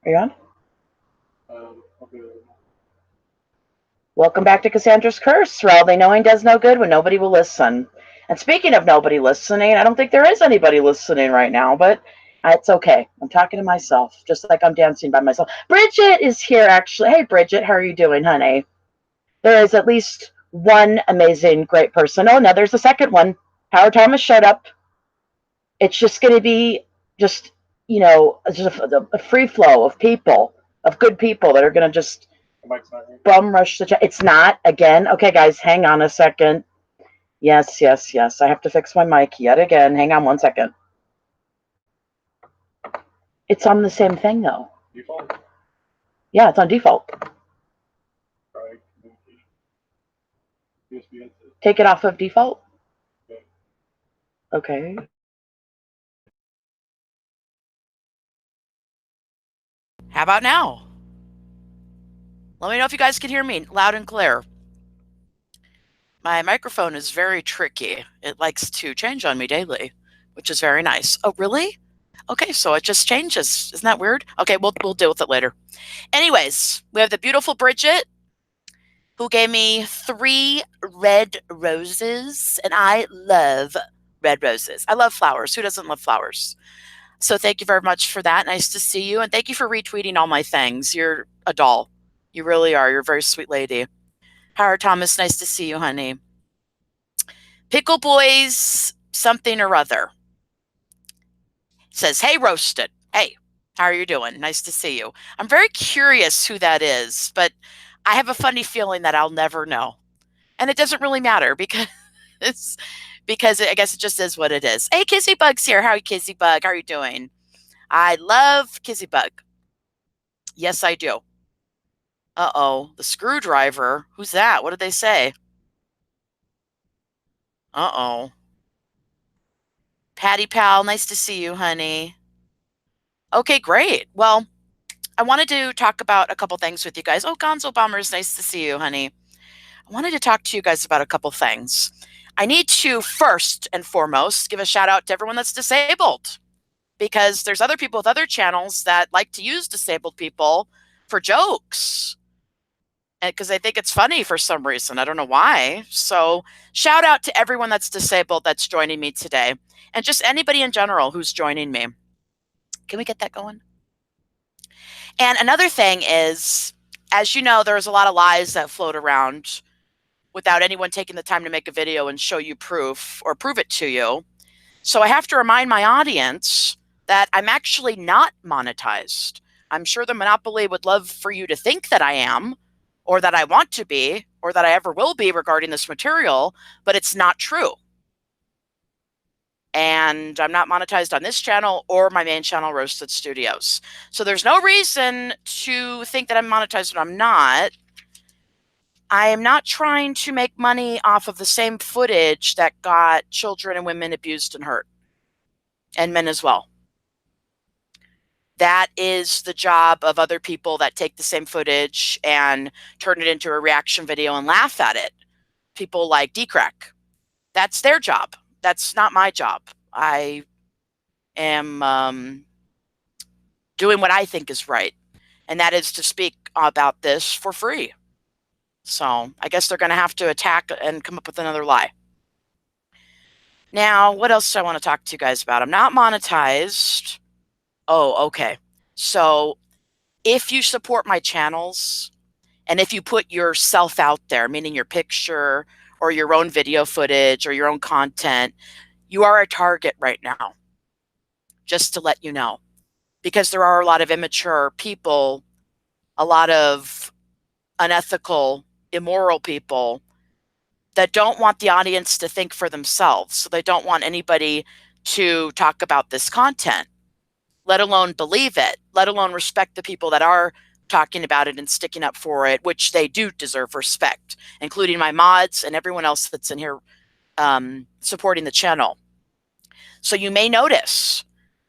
Are you on? Welcome back to Cassandra's Curse, where all they knowing does no good when nobody will listen. And speaking of nobody listening, I don't think there is anybody listening right now, but it's okay. I'm talking to myself, just like I'm dancing by myself. Bridget is here, actually. Hey, Bridget, how are you doing, honey? There is at least one amazing, great person. Oh, no, there's a second one. Howard Thomas showed up. It's just going to be just, just a free flow of people, of good people that are going to just bum rush the chat. It's not, again. Okay, guys, hang on a second. Yes, yes, yes. I have to fix my mic yet again. Hang on one second. It's on the same thing, though. Default? Yeah, it's on default. Take it off of default? Okay. How about now? Let me know if you guys can hear me loud and clear. My microphone is very tricky. It likes to change on me daily, which is very nice. Oh, really? Okay, so it just changes. Isn't that weird? Okay, we'll deal with it later. Anyways, we have the beautiful Bridget, who gave me 3 red roses, and I love red roses. I love flowers. Who doesn't love flowers? So thank you very much for that. Nice to see you, and thank you for retweeting all my things. You're a doll. You really are. You're a very sweet lady. Howard Thomas, nice to see you, honey. Pickle Boys something or other says, hey, Roasted. Hey, how are you doing? Nice to see you. I'm very curious who that is, but I have a funny feeling that I'll never know. And it doesn't really matter because I guess it just is what it is. Hey, Kissy Bug's here. How are you, Kissy Bug? How are you doing? I love Kissy Bug. Yes, I do. Uh-oh, the screwdriver. Who's that? What did they say? Uh-oh. Patty Pal, nice to see you, honey. Okay, great. Well, I wanted to talk about a couple things with you guys. Oh, Gonzo Bombers, nice to see you, honey. I wanted to talk to you guys about a couple things. I need to first and foremost give a shout out to everyone that's disabled, because there's other people with other channels that like to use disabled people for jokes. And because they think it's funny for some reason. I don't know why. So shout out to everyone that's disabled that's joining me today. And just anybody in general who's joining me. Can we get that going? And another thing is, as you know, there's a lot of lies that float around without anyone taking the time to make a video and show you proof or prove it to you. So I have to remind my audience that I'm actually not monetized. I'm sure the monopoly would love for you to think that I am, or that I want to be, or that I ever will be regarding this material, but it's not true. And I'm not monetized on this channel or my main channel, Roasted Studios. So there's no reason to think that I'm monetized when I'm not. I am not trying to make money off of the same footage that got children and women abused and hurt, and men as well. That is the job of other people that take the same footage and turn it into a reaction video and laugh at it. People like Decrack. That's their job. That's not my job. I am doing what I think is right, and that is to speak about this for free. So I guess they're going to have to attack and come up with another lie. Now, what else do I want to talk to you guys about? I'm not monetized. Oh, okay. So if you support my channels and if you put yourself out there, meaning your picture or your own video footage or your own content, you are a target right now, just to let you know. Because there are a lot of immature people, a lot of unethical, immoral people that don't want the audience to think for themselves. So they don't want anybody to talk about this content, let alone believe it, let alone respect the people that are talking about it and sticking up for it, which they do deserve respect, including my mods and everyone else that's in here supporting the channel. So you may notice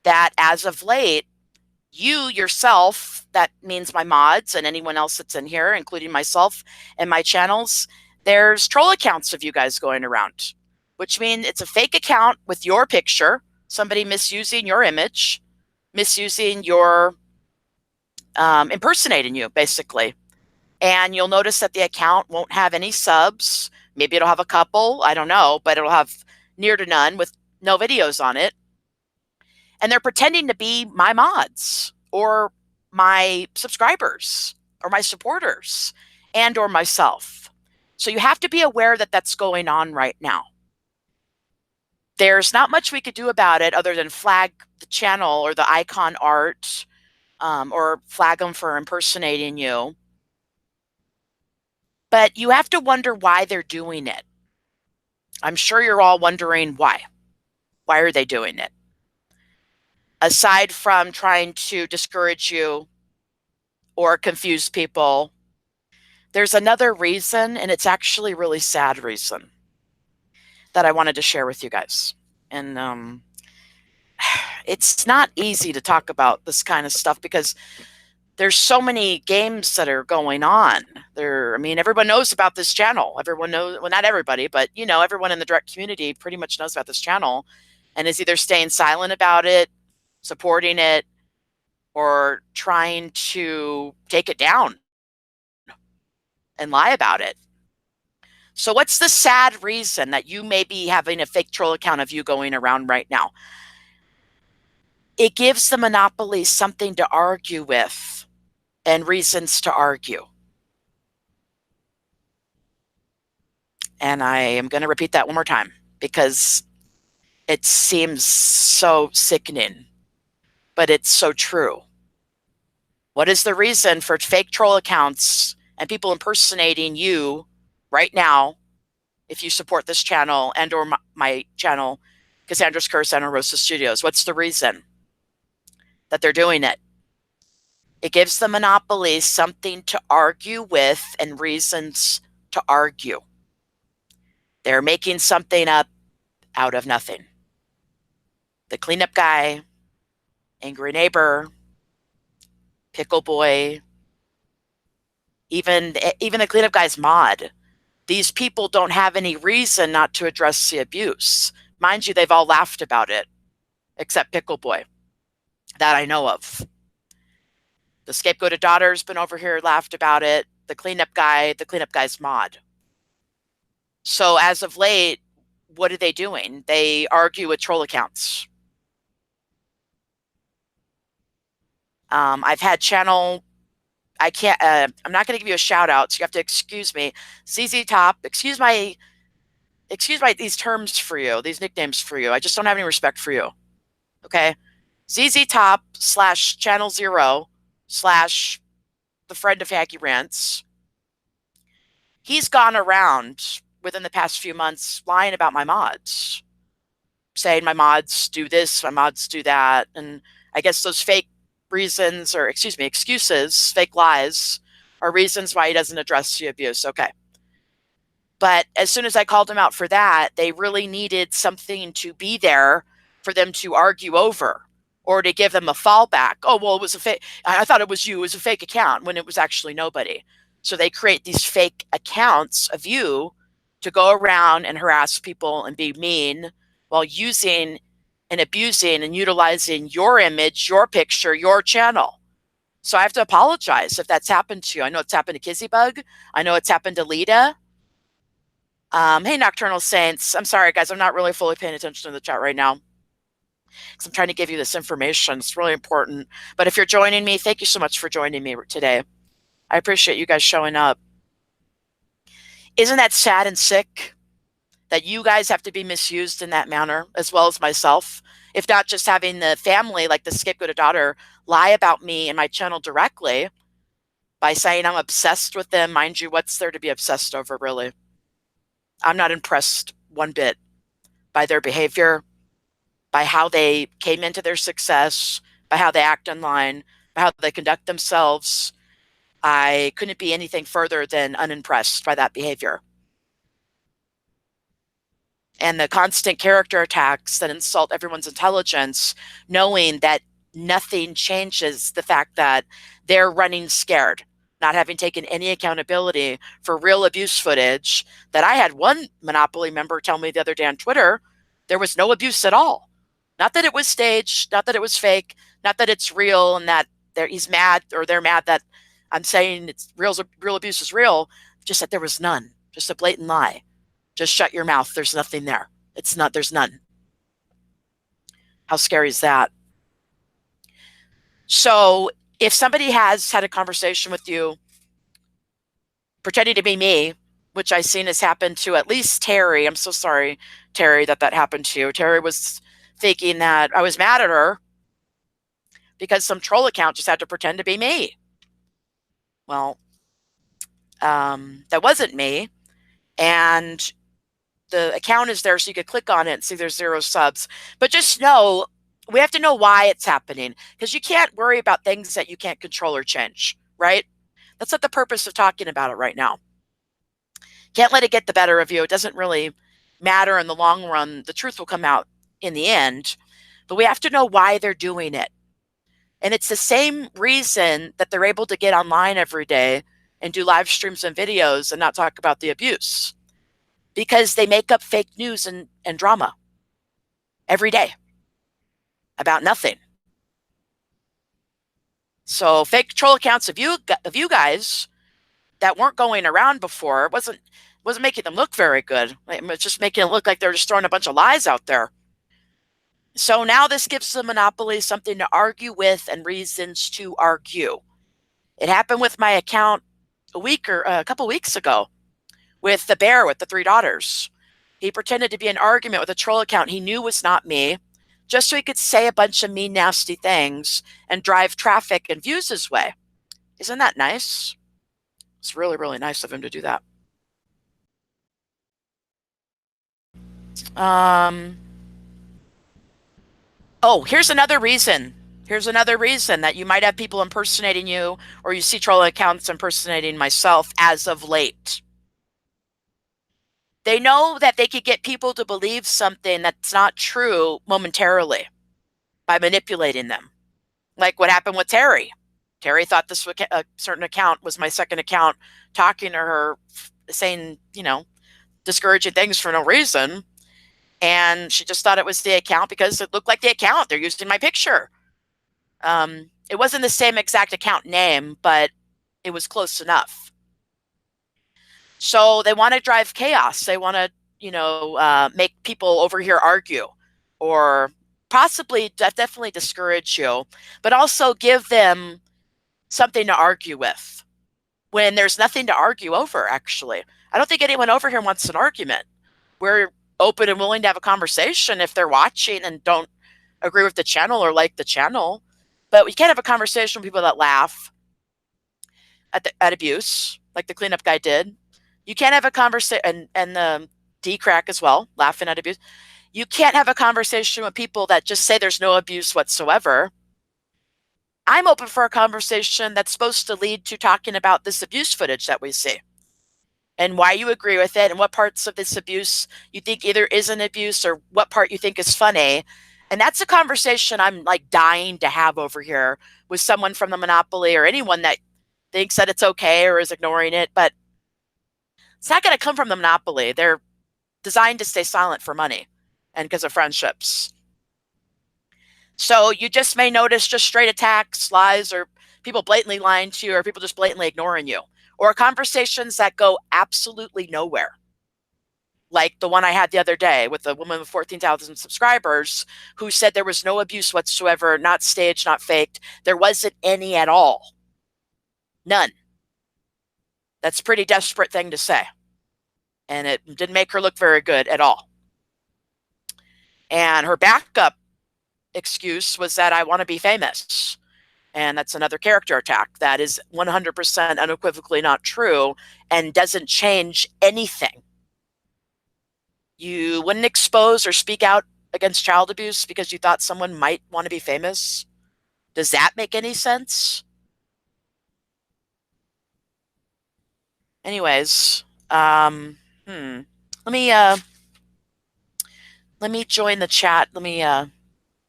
that as of late, you yourself, that means my mods and anyone else that's in here, including myself and my channels, there's troll accounts of you guys going around, which means it's a fake account with your picture, somebody misusing your image, misusing your impersonating you, basically. And you'll notice that the account won't have any subs. Maybe it'll have a couple, I don't know, but it'll have near to none with no videos on it. And they're pretending to be my mods or my subscribers or my supporters and or myself. So you have to be aware that that's going on right now. There's not much we could do about it other than flag the channel or the icon art, or flag them for impersonating you. But you have to wonder why they're doing it. I'm sure you're all wondering why. Why are they doing it? Aside from trying to discourage you or confuse people, there's another reason, and it's actually a really sad reason that I wanted to share with you guys. And it's not easy to talk about this kind of stuff because there's so many games that are going on. I mean, everyone knows about this channel. Everyone knows, well, not everybody, but everyone in the direct community pretty much knows about this channel and is either staying silent about it, supporting it, or trying to take it down and lie about it. So what's the sad reason that you may be having a fake troll account of you going around right now? It gives the monopoly something to argue with and reasons to argue. And I am going to repeat that one more time because it seems so sickening, but it's so true. What is the reason for fake troll accounts and people impersonating you right now if you support this channel and or my channel, Cassandra's Curse and Rosa Studios? What's the reason that they're doing it? It gives the monopoly something to argue with and reasons to argue. They're making something up out of nothing. The cleanup guy, angry neighbor, pickle boy, even the cleanup guy's mod. These people don't have any reason not to address the abuse. Mind you, they've all laughed about it, except pickle boy, that I know of. The scapegoated daughter's been over here, laughed about it. The cleanup guy's mod. So as of late, what are they doing? They argue with troll accounts. I've had channel, I'm not going to give you a shout out, so you have to excuse me. ZZ Top, excuse these terms for you, these nicknames for you. I just don't have any respect for you. Okay? ZZ Top / Channel 0 / the friend of Haggy Rants. He's gone around within the past few months lying about my mods, saying my mods do this, my mods do that. And I guess those fake reasons, or excuses, fake lies, are reasons why he doesn't address the abuse. Okay. But as soon as I called him out for that, they really needed something to be there for them to argue over or to give them a fallback. Oh, well, it was a fake. I thought it was you. It was a fake account when it was actually nobody. So they create these fake accounts of you to go around and harass people and be mean while using and abusing and utilizing your image, your picture, your channel. So I have to apologize if that's happened to you. I know it's happened to Kizzybug. I know it's happened to Lita. Hey, Nocturnal Saints. I'm sorry, guys. I'm not really fully paying attention to the chat right now because I'm trying to give you this information. It's really important. But if you're joining me, thank you so much for joining me today. I appreciate you guys showing up. Isn't that sad and sick that you guys have to be misused in that manner, as well as myself? If not just having the family, like the scapegoated daughter, lie about me and my channel directly by saying I'm obsessed with them. Mind you, what's there to be obsessed over, really? I'm not impressed one bit by their behavior, by how they came into their success, by how they act online, by how they conduct themselves. I couldn't be anything further than unimpressed by that behavior. And the constant character attacks that insult everyone's intelligence, knowing that nothing changes the fact that they're running scared, not having taken any accountability for real abuse footage. That I had one Monopoly member tell me the other day on Twitter, there was no abuse at all. Not that it was staged, not that it was fake, not that it's real and that he's mad, or they're mad that I'm saying it's real abuse is real. Just that there was none. Just a blatant lie. Just shut your mouth. There's nothing there. It's not. There's none. How scary is that? So if somebody has had a conversation with you pretending to be me, which I've seen has happened to at least Terry. I'm so sorry, Terry, that happened to you. Terry was thinking that I was mad at her because some troll account just had to pretend to be me. Well, that wasn't me. And the account is there so you could click on it and see there's 0 subs. But just know, we have to know why it's happening, because you can't worry about things that you can't control or change, right? That's not the purpose of talking about it right now. Can't let it get the better of you. It doesn't really matter in the long run. The truth will come out in the end, but we have to know why they're doing it. And it's the same reason that they're able to get online every day and do live streams and videos and not talk about the abuse, because they make up fake news and drama every day about nothing. So fake troll accounts of you guys that weren't going around before wasn't making them look very good. It was just making it look like they're just throwing a bunch of lies out there. So now this gives the monopoly something to argue with and reasons to argue. It happened with my account a couple weeks ago with the bear with the 3 daughters. He pretended to be an argument with a troll account he knew was not me, just so he could say a bunch of mean, nasty things and drive traffic and views his way. Isn't that nice? It's really, really nice of him to do that. Oh, here's another reason. Here's another reason that you might have people impersonating you, or you see troll accounts impersonating myself as of late. They know that they could get people to believe something that's not true momentarily by manipulating them. Like what happened with Terry. Terry thought this a certain account was my second account, talking to her, saying, discouraging things for no reason. And she just thought it was the account because it looked like the account. They're using my picture. It wasn't the same exact account name, but it was close enough. So they want to drive chaos. They want to, make people over here argue, or possibly definitely discourage you, but also give them something to argue with when there's nothing to argue over, actually. I don't think anyone over here wants an argument. We're open and willing to have a conversation if they're watching and don't agree with the channel or like the channel. But we can't have a conversation with people that laugh at abuse, like the cleanup guy did. You can't have a conversation, and the D-crack as well, laughing at abuse. You can't have a conversation with people that just say there's no abuse whatsoever. I'm open for a conversation that's supposed to lead to talking about this abuse footage that we see and why you agree with it and what parts of this abuse you think either is an abuse or what part you think is funny. And that's a conversation I'm like dying to have over here with someone from the monopoly or anyone that thinks that it's okay or is ignoring it. But it's not going to come from the monopoly. They're designed to stay silent for money and because of friendships. So you just may notice just straight attacks, lies, or people blatantly lying to you, or people just blatantly ignoring you, or conversations that go absolutely nowhere. Like the one I had the other day with a woman with 14,000 subscribers who said there was no abuse whatsoever, not staged, not faked. There wasn't any at all. None. That's a pretty desperate thing to say. And it didn't make her look very good at all. And her backup excuse was that I want to be famous. And that's another character attack that is 100% unequivocally not true and doesn't change anything. You wouldn't expose or speak out against child abuse because you thought someone might want to be famous. Does that make any sense? Anyways, let me join the chat. Let me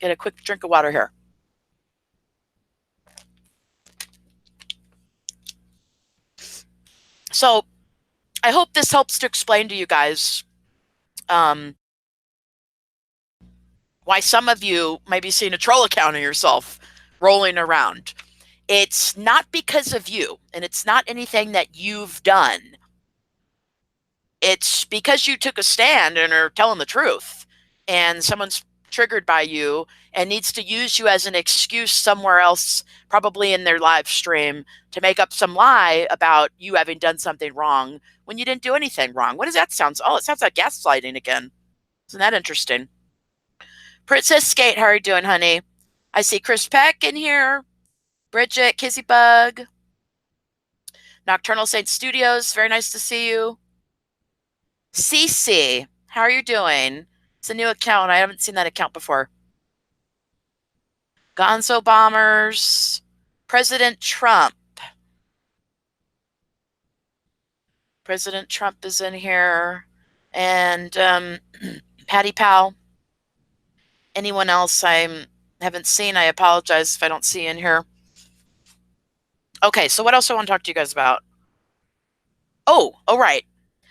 get a quick drink of water here. So I hope this helps to explain to you guys why some of you might be seeing a troll account of yourself rolling around. It's not because of you, and it's not anything that you've done. It's because you took a stand and are telling the truth, and someone's triggered by you and needs to use you as an excuse somewhere else, probably in their live stream, to make up some lie about you having done something wrong when you didn't do anything wrong. What does that sound? Oh, it sounds like gaslighting again. Isn't that interesting? Princess Skate, how are you doing, honey? I see Chris Peck in here. Bridget, Kizzy Bug. Nocturnal Saint Studios, very nice to see you. Cece, how are you doing? It's a new account. I haven't seen that account before. Gonzo Bombers. President Trump. President Trump is in here. And Patty Powell. Anyone else I haven't seen, I apologize if I don't see in here. Okay, so what else do I want to talk to you guys about? Oh, right.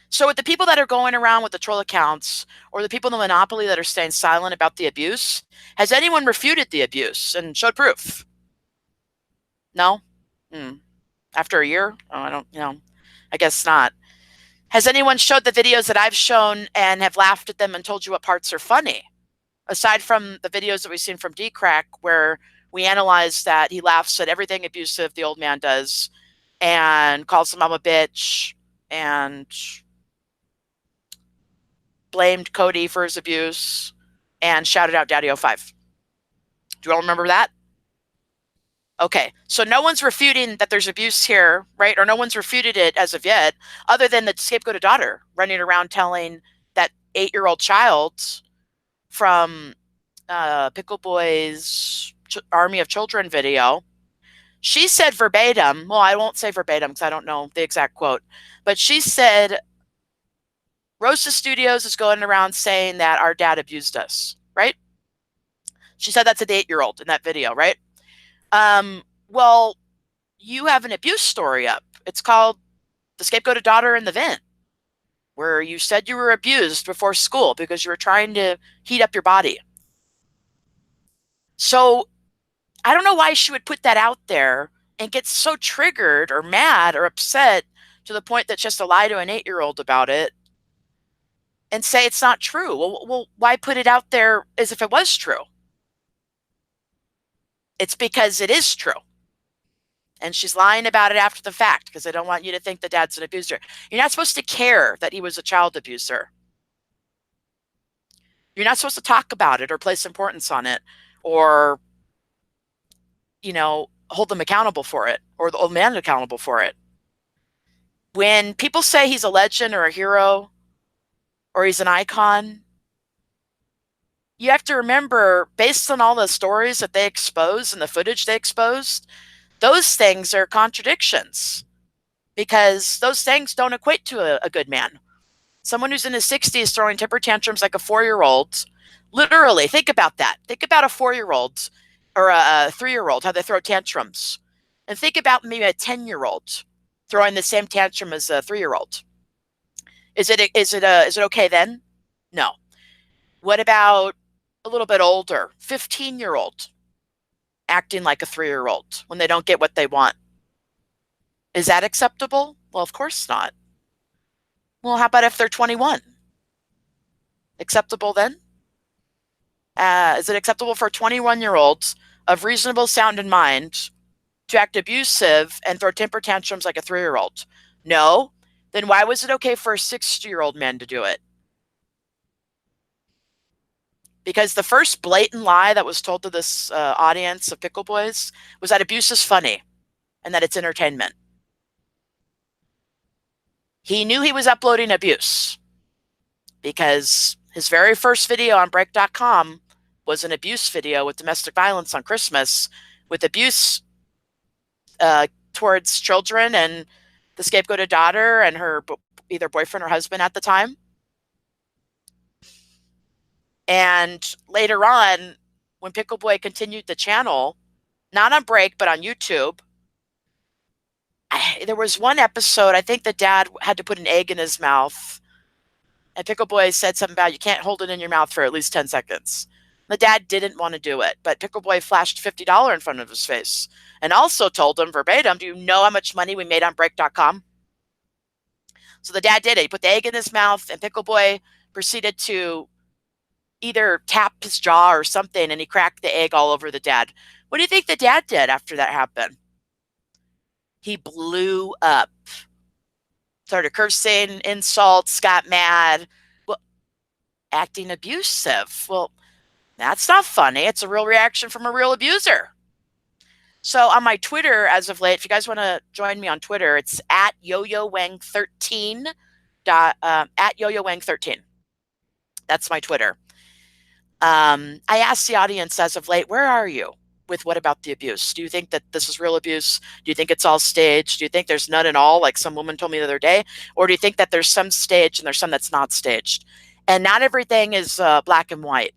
So with the people that are going around with the troll accounts, or the people in the monopoly that are staying silent about the abuse, has anyone refuted the abuse and showed proof? No? After a year? Oh, I don't, I guess not. Has anyone showed the videos that I've shown and have laughed at them and told you what parts are funny? Aside from the videos that we've seen from D-Crack, where we analyze that he laughs at everything abusive the old man does and calls the mom a bitch and blamed Cody for his abuse and shouted out Daddy 05. Do you all remember that? Okay, so no one's refuting that there's abuse here, right? Or no one's refuted it as of yet, other than the scapegoated daughter running around telling that 8-year-old child from Pickle Boy's Army of Children video. She said verbatim, well, I won't say verbatim because I don't know the exact quote, but she said, Rosa Studios is going around saying that our dad abused us, right? She said that to the 8-year-old in that video, right? Well, you have an abuse story up. It's called The Scapegoated Daughter in the Vent, where you said you were abused before school because you were trying to heat up your body. So I don't know why she would put that out there and get so triggered or mad or upset to the point that she has to lie to an 8-year-old about it and say it's not true. Well, why put it out there as if it was true? It's because it is true. And she's lying about it after the fact because I don't want you to think that dad's an abuser. You're not supposed to care that he was a child abuser. You're not supposed to talk about it or place importance on it or, hold them accountable for it or the old man accountable for it. When people say he's a legend or a hero or he's an icon, you have to remember, based on all the stories that they exposed and the footage they exposed, those things are contradictions because those things don't equate to a good man. Someone who's in his 60s throwing temper tantrums like a 4-year-old, literally, think about that. Think about a 4-year-old or a 3-year-old, how they throw tantrums. And think about maybe a 10-year-old throwing the same tantrum as a 3-year-old. Is it okay then? No. What about a little bit older, 15-year-old acting like a 3-year-old when they don't get what they want? Is that acceptable? Well, of course not. Well, how about if they're 21? Acceptable then? Is it acceptable for 21-year-olds of reasonable sound and mind to act abusive and throw temper tantrums like a 3-year-old? No. Then why was it okay for a 60-year-old man to do it? Because the first blatant lie that was told to this audience of Pickle Boys was that abuse is funny and that it's entertainment. He knew he was uploading abuse because his very first video on break.com was an abuse video with domestic violence on Christmas, with abuse towards children and the scapegoated daughter and her either boyfriend or husband at the time. And later on, when Pickle Boy continued the channel, not on Break, but on YouTube, there was one episode, I think the dad had to put an egg in his mouth. And Pickle Boy said something about you can't hold it in your mouth for at least 10 seconds. The dad didn't want to do it, but Pickle Boy flashed $50 in front of his face and also told him verbatim, do you know how much money we made on break.com? So the dad did it. He put the egg in his mouth, and Pickle Boy proceeded to either tap his jaw or something, and he cracked the egg all over the dad. What do you think the dad did after that happened? He blew up, started cursing, insults, got mad, well, acting abusive. Well, that's not funny. It's a real reaction from a real abuser. So on my Twitter as of late, if you guys want to join me on Twitter, it's at YoYoWang13. At YoYoWang13. That's my Twitter. I asked the audience as of late, where are you with What About the Abuse? Do you think that this is real abuse? Do you think it's all staged? Do you think there's none at all, like some woman told me the other day? Or do you think that there's some staged and there's some that's not staged? And not everything is black and white.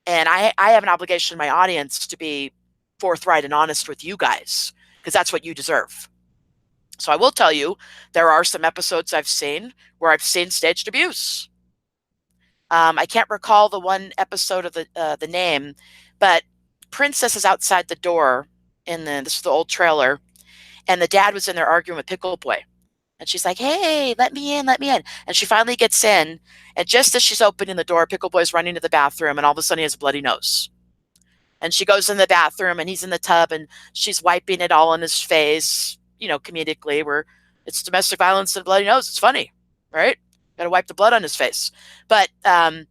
And I have an obligation to my audience to be forthright and honest with you guys, because that's what you deserve. So I will tell you, there are some episodes I've seen where I've seen staged abuse. I can't recall the one episode of the name, but Princess is outside the door this is the old trailer, and the dad was in there arguing with Pickle Boy. And she's like, hey, let me in, let me in. And she finally gets in, and just as she's opening the door, Pickle Boy's running to the bathroom, and all of a sudden he has a bloody nose. And she goes in the bathroom, and he's in the tub, and she's wiping it all in his face, comedically, where it's domestic violence and bloody nose. It's funny, right? Got to wipe the blood on his face. But I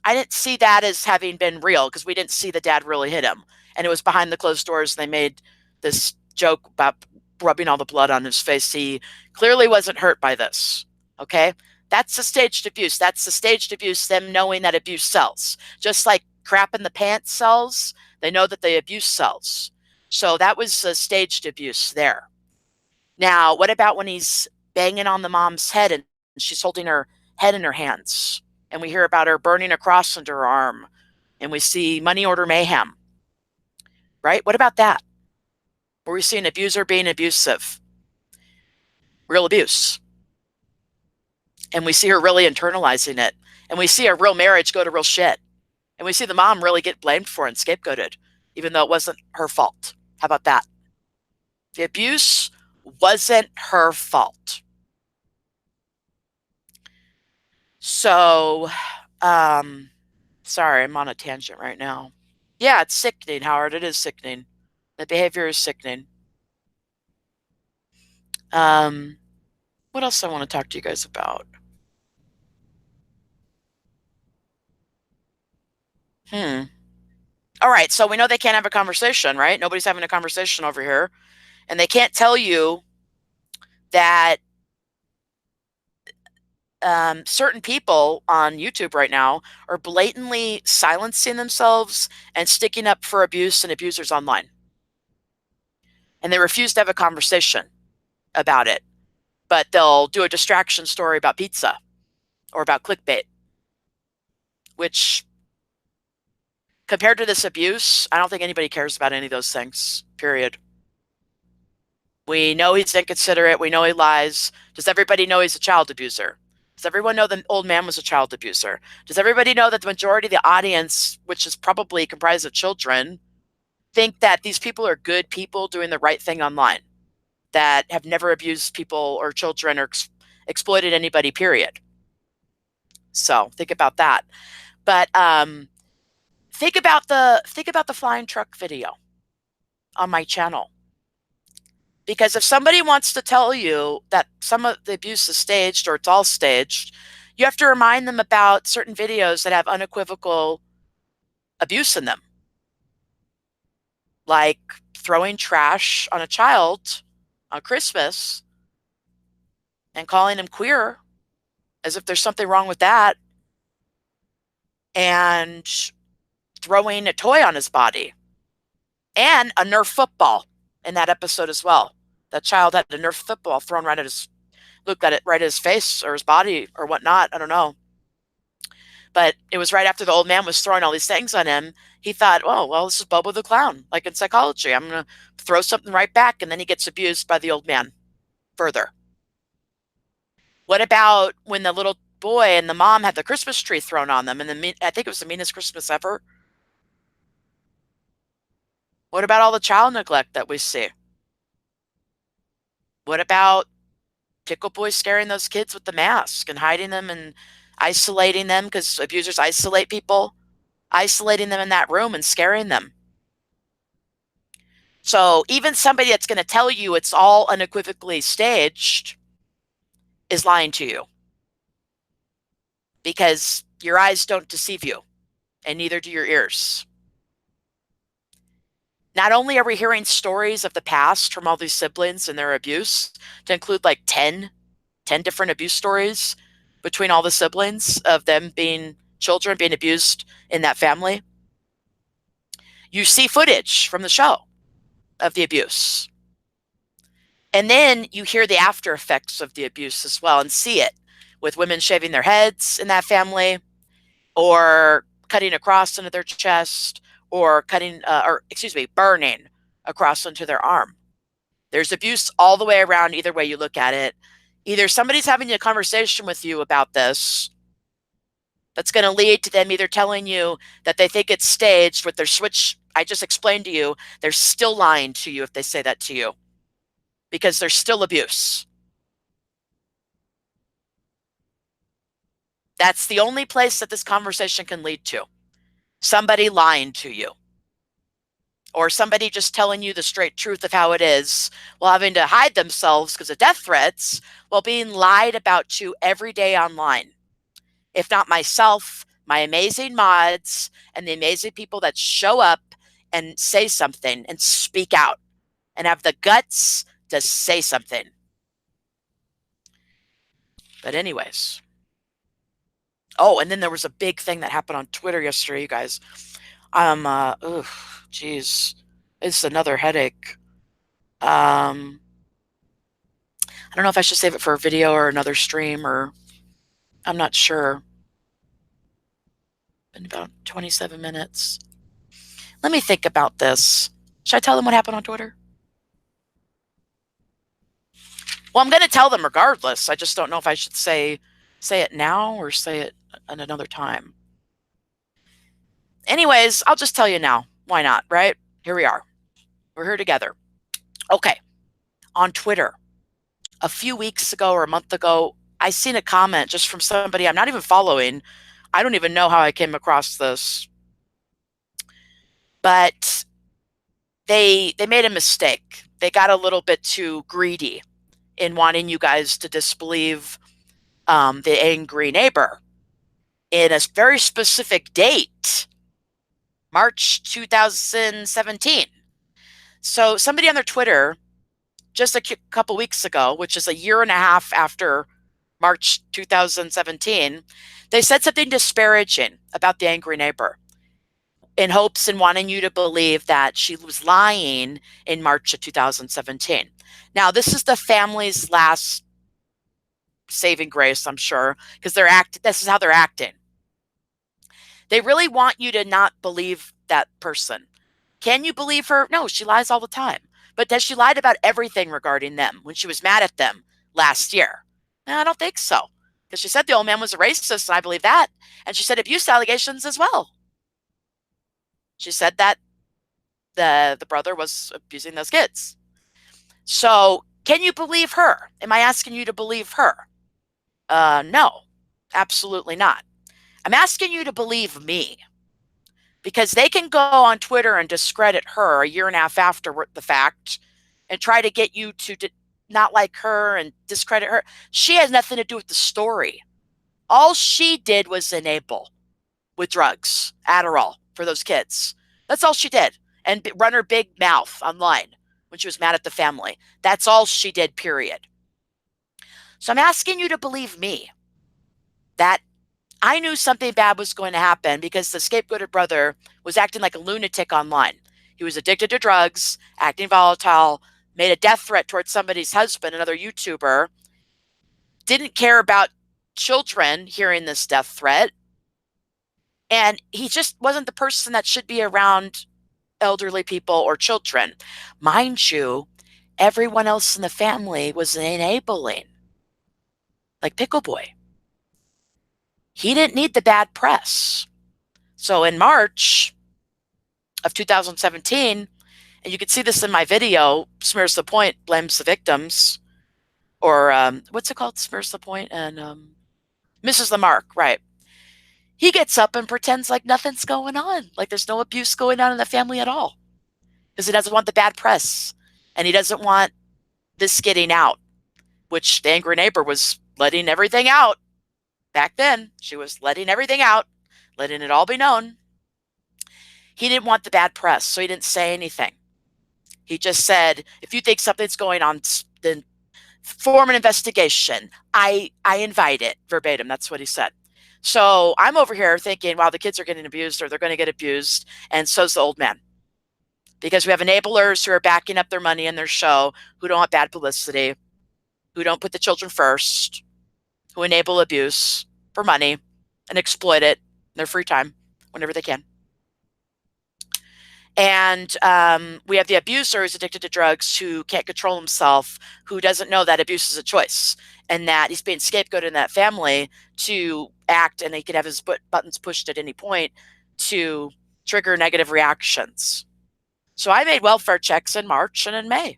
didn't see that as having been real, because we didn't see the dad really hit him. And it was behind the closed doors, and they made this joke about rubbing all the blood on his face. He clearly wasn't hurt by this, okay? That's the staged abuse. That's the staged abuse, them knowing that abuse sells. Just like crap in the pants sells, they know that the abuse sells. So that was a staged abuse there. Now, what about when he's banging on the mom's head and she's holding her head in her hands? And we hear about her burning a cross under her arm. And we see money order mayhem. Right? What about that? Where we see an abuser being abusive. Real abuse. And we see her really internalizing it. And we see a real marriage go to real shit. And we see the mom really get blamed for it and scapegoated, even though it wasn't her fault. How about that? The abuse wasn't her fault. So, sorry, I'm on a tangent right now. Yeah, it's sickening, Howard. It is sickening. The behavior is sickening. What else I want to talk to you guys about? All right, so we know they can't have a conversation, right? Nobody's having a conversation over here. And they can't tell you that certain people on YouTube right now are blatantly silencing themselves and sticking up for abuse and abusers online. And they refuse to have a conversation about it, but they'll do a distraction story about pizza or about clickbait, which, compared to this abuse, I don't think anybody cares about any of those things, period. We know he's inconsiderate. We know he lies. Does everybody know he's a child abuser? Does everyone know the old man was a child abuser? Does everybody know that the majority of the audience, which is probably comprised of children, think that these people are good people doing the right thing online, that have never abused people or children or exploited anybody, period? So think about that. But think about the flying truck video on my channel. Because if somebody wants to tell you that some of the abuse is staged or it's all staged, you have to remind them about certain videos that have unequivocal abuse in them. Like throwing trash on a child on Christmas and calling him queer, as if there's something wrong with that, and throwing a toy on his body, and a Nerf football in that episode as well. That child had a Nerf football thrown right at his, looked at it right at his face or his body or whatnot. I don't know. But it was right after the old man was throwing all these things on him. He thought, oh, well, this is Bobo the Clown, like in psychology. I'm going to throw something right back. And then he gets abused by the old man further. What about when the little boy and the mom had the Christmas tree thrown on them? And I think it was the meanest Christmas ever. What about all the child neglect that we see? What about Pickle Boy scaring those kids with the mask and hiding them and isolating them, because abusers isolate people, isolating them in that room and scaring them? So even somebody that's going to tell you it's all unequivocally staged is lying to you, because your eyes don't deceive you, and neither do your ears. Not only are we hearing stories of the past from all these siblings and their abuse, to include like 10 different abuse stories between all the siblings of them being children being abused in that family. You see footage from the show of the abuse. And then you hear the after effects of the abuse as well, and see it with women shaving their heads in that family, or cutting a cross into their chest, or burning a cross into their arm. There's abuse all the way around, either way you look at it. Either somebody's having a conversation with you about this that's going to lead to them either telling you that they think it's staged with their switch I just explained to you. They're still lying to you if they say that to you, because there's still abuse. That's the only place that this conversation can lead to. Somebody lying to you, or somebody just telling you the straight truth of how it is, while having to hide themselves because of death threats, while being lied about to every day online. If not myself, my amazing mods, and the amazing people that show up and say something and speak out and have the guts to say something. But anyways. Oh, and then there was a big thing that happened on Twitter yesterday, you guys. Geez. It's another headache. I don't know if I should save it for a video or another stream, or I'm not sure. Been about 27 minutes. Let me think about this. Should I tell them what happened on Twitter? Well, I'm going to tell them regardless. I just don't know if I should say it now or say it at another time. Anyways, I'll just tell you now. Why not, right? Here we are. We're here together. Okay. On Twitter, a few weeks ago or a month ago, I seen a comment just from somebody I'm not even following. I don't even know how I came across this. But they made a mistake. They got a little bit too greedy in wanting you guys to disbelieve the angry neighbor in a very specific date, March 2017. So somebody on their Twitter just a couple weeks ago, which is a year and a half after March 2017, they said something disparaging about the angry neighbor, in hopes and wanting you to believe that she was lying in March of 2017. Now, this is the family's last saving grace, I'm sure, because this is how they're acting. They really want you to not believe that person. Can you believe her? No, she lies all the time. But does she lie about everything regarding them when she was mad at them last year? No, I don't think so. Because she said the old man was a racist, and I believe that. And she said abuse allegations as well. She said that the brother was abusing those kids. So can you believe her? Am I asking you to believe her? No, absolutely not. I'm asking you to believe me, because they can go on Twitter and discredit her a year and a half after the fact and try to get you to not like her and discredit her. She has nothing to do with the story. All she did was enable with drugs, Adderall for those kids. That's all she did. And run her big mouth online when she was mad at the family. That's all she did, period. So I'm asking you to believe me that I knew something bad was going to happen, because the scapegoated brother was acting like a lunatic online. He was addicted to drugs, acting volatile, made a death threat towards somebody's husband, another YouTuber, didn't care about children hearing this death threat. And he just wasn't the person that should be around elderly people or children. Mind you, everyone else in the family was enabling, like Pickle Boy. He didn't need the bad press. So in March of 2017, and you can see this in my video, smears the point, blames the victims, or what's it called? Smears the point and misses the mark, right? He gets up and pretends like nothing's going on, like there's no abuse going on in the family at all, because he doesn't want the bad press, and he doesn't want this getting out, which the angry neighbor was letting everything out back then. She was letting everything out, letting it all be known. He didn't want the bad press, so he didn't say anything. He just said, if you think something's going on, then form an investigation. I invite it, verbatim. That's what he said. So I'm over here thinking, wow, the kids are getting abused, or they're going to get abused, and so's the old man. Because we have enablers who are backing up their money in their show, who don't want bad publicity, who don't put the children first, who enable abuse for money and exploit it in their free time whenever they can. And we have the abuser who's addicted to drugs, who can't control himself, who doesn't know that abuse is a choice, and that he's being scapegoated in that family to act, and he could have his buttons pushed at any point to trigger negative reactions. So I made welfare checks in March and in May.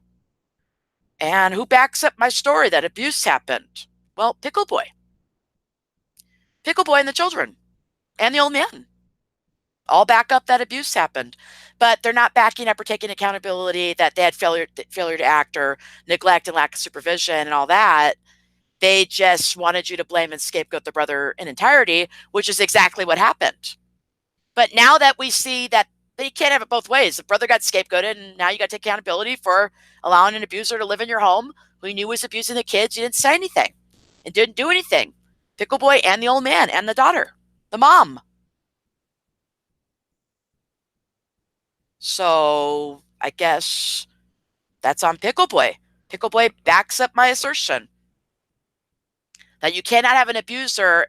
And who backs up my story that abuse happened? Well, Pickle Boy. Pickle Boy and the children and the old man all back up that abuse happened, but they're not backing up or taking accountability that they had failure to act, or neglect and lack of supervision and all that. They just wanted you to blame and scapegoat the brother in entirety, which is exactly what happened. But now that we see that you can't have it both ways, the brother got scapegoated, and now you got to take accountability for allowing an abuser to live in your home who you knew was abusing the kids. You didn't say anything and didn't do anything. Pickle Boy and the old man and the daughter, the mom. So I guess that's on Pickle Boy. Pickle Boy backs up my assertion that you cannot have an abuser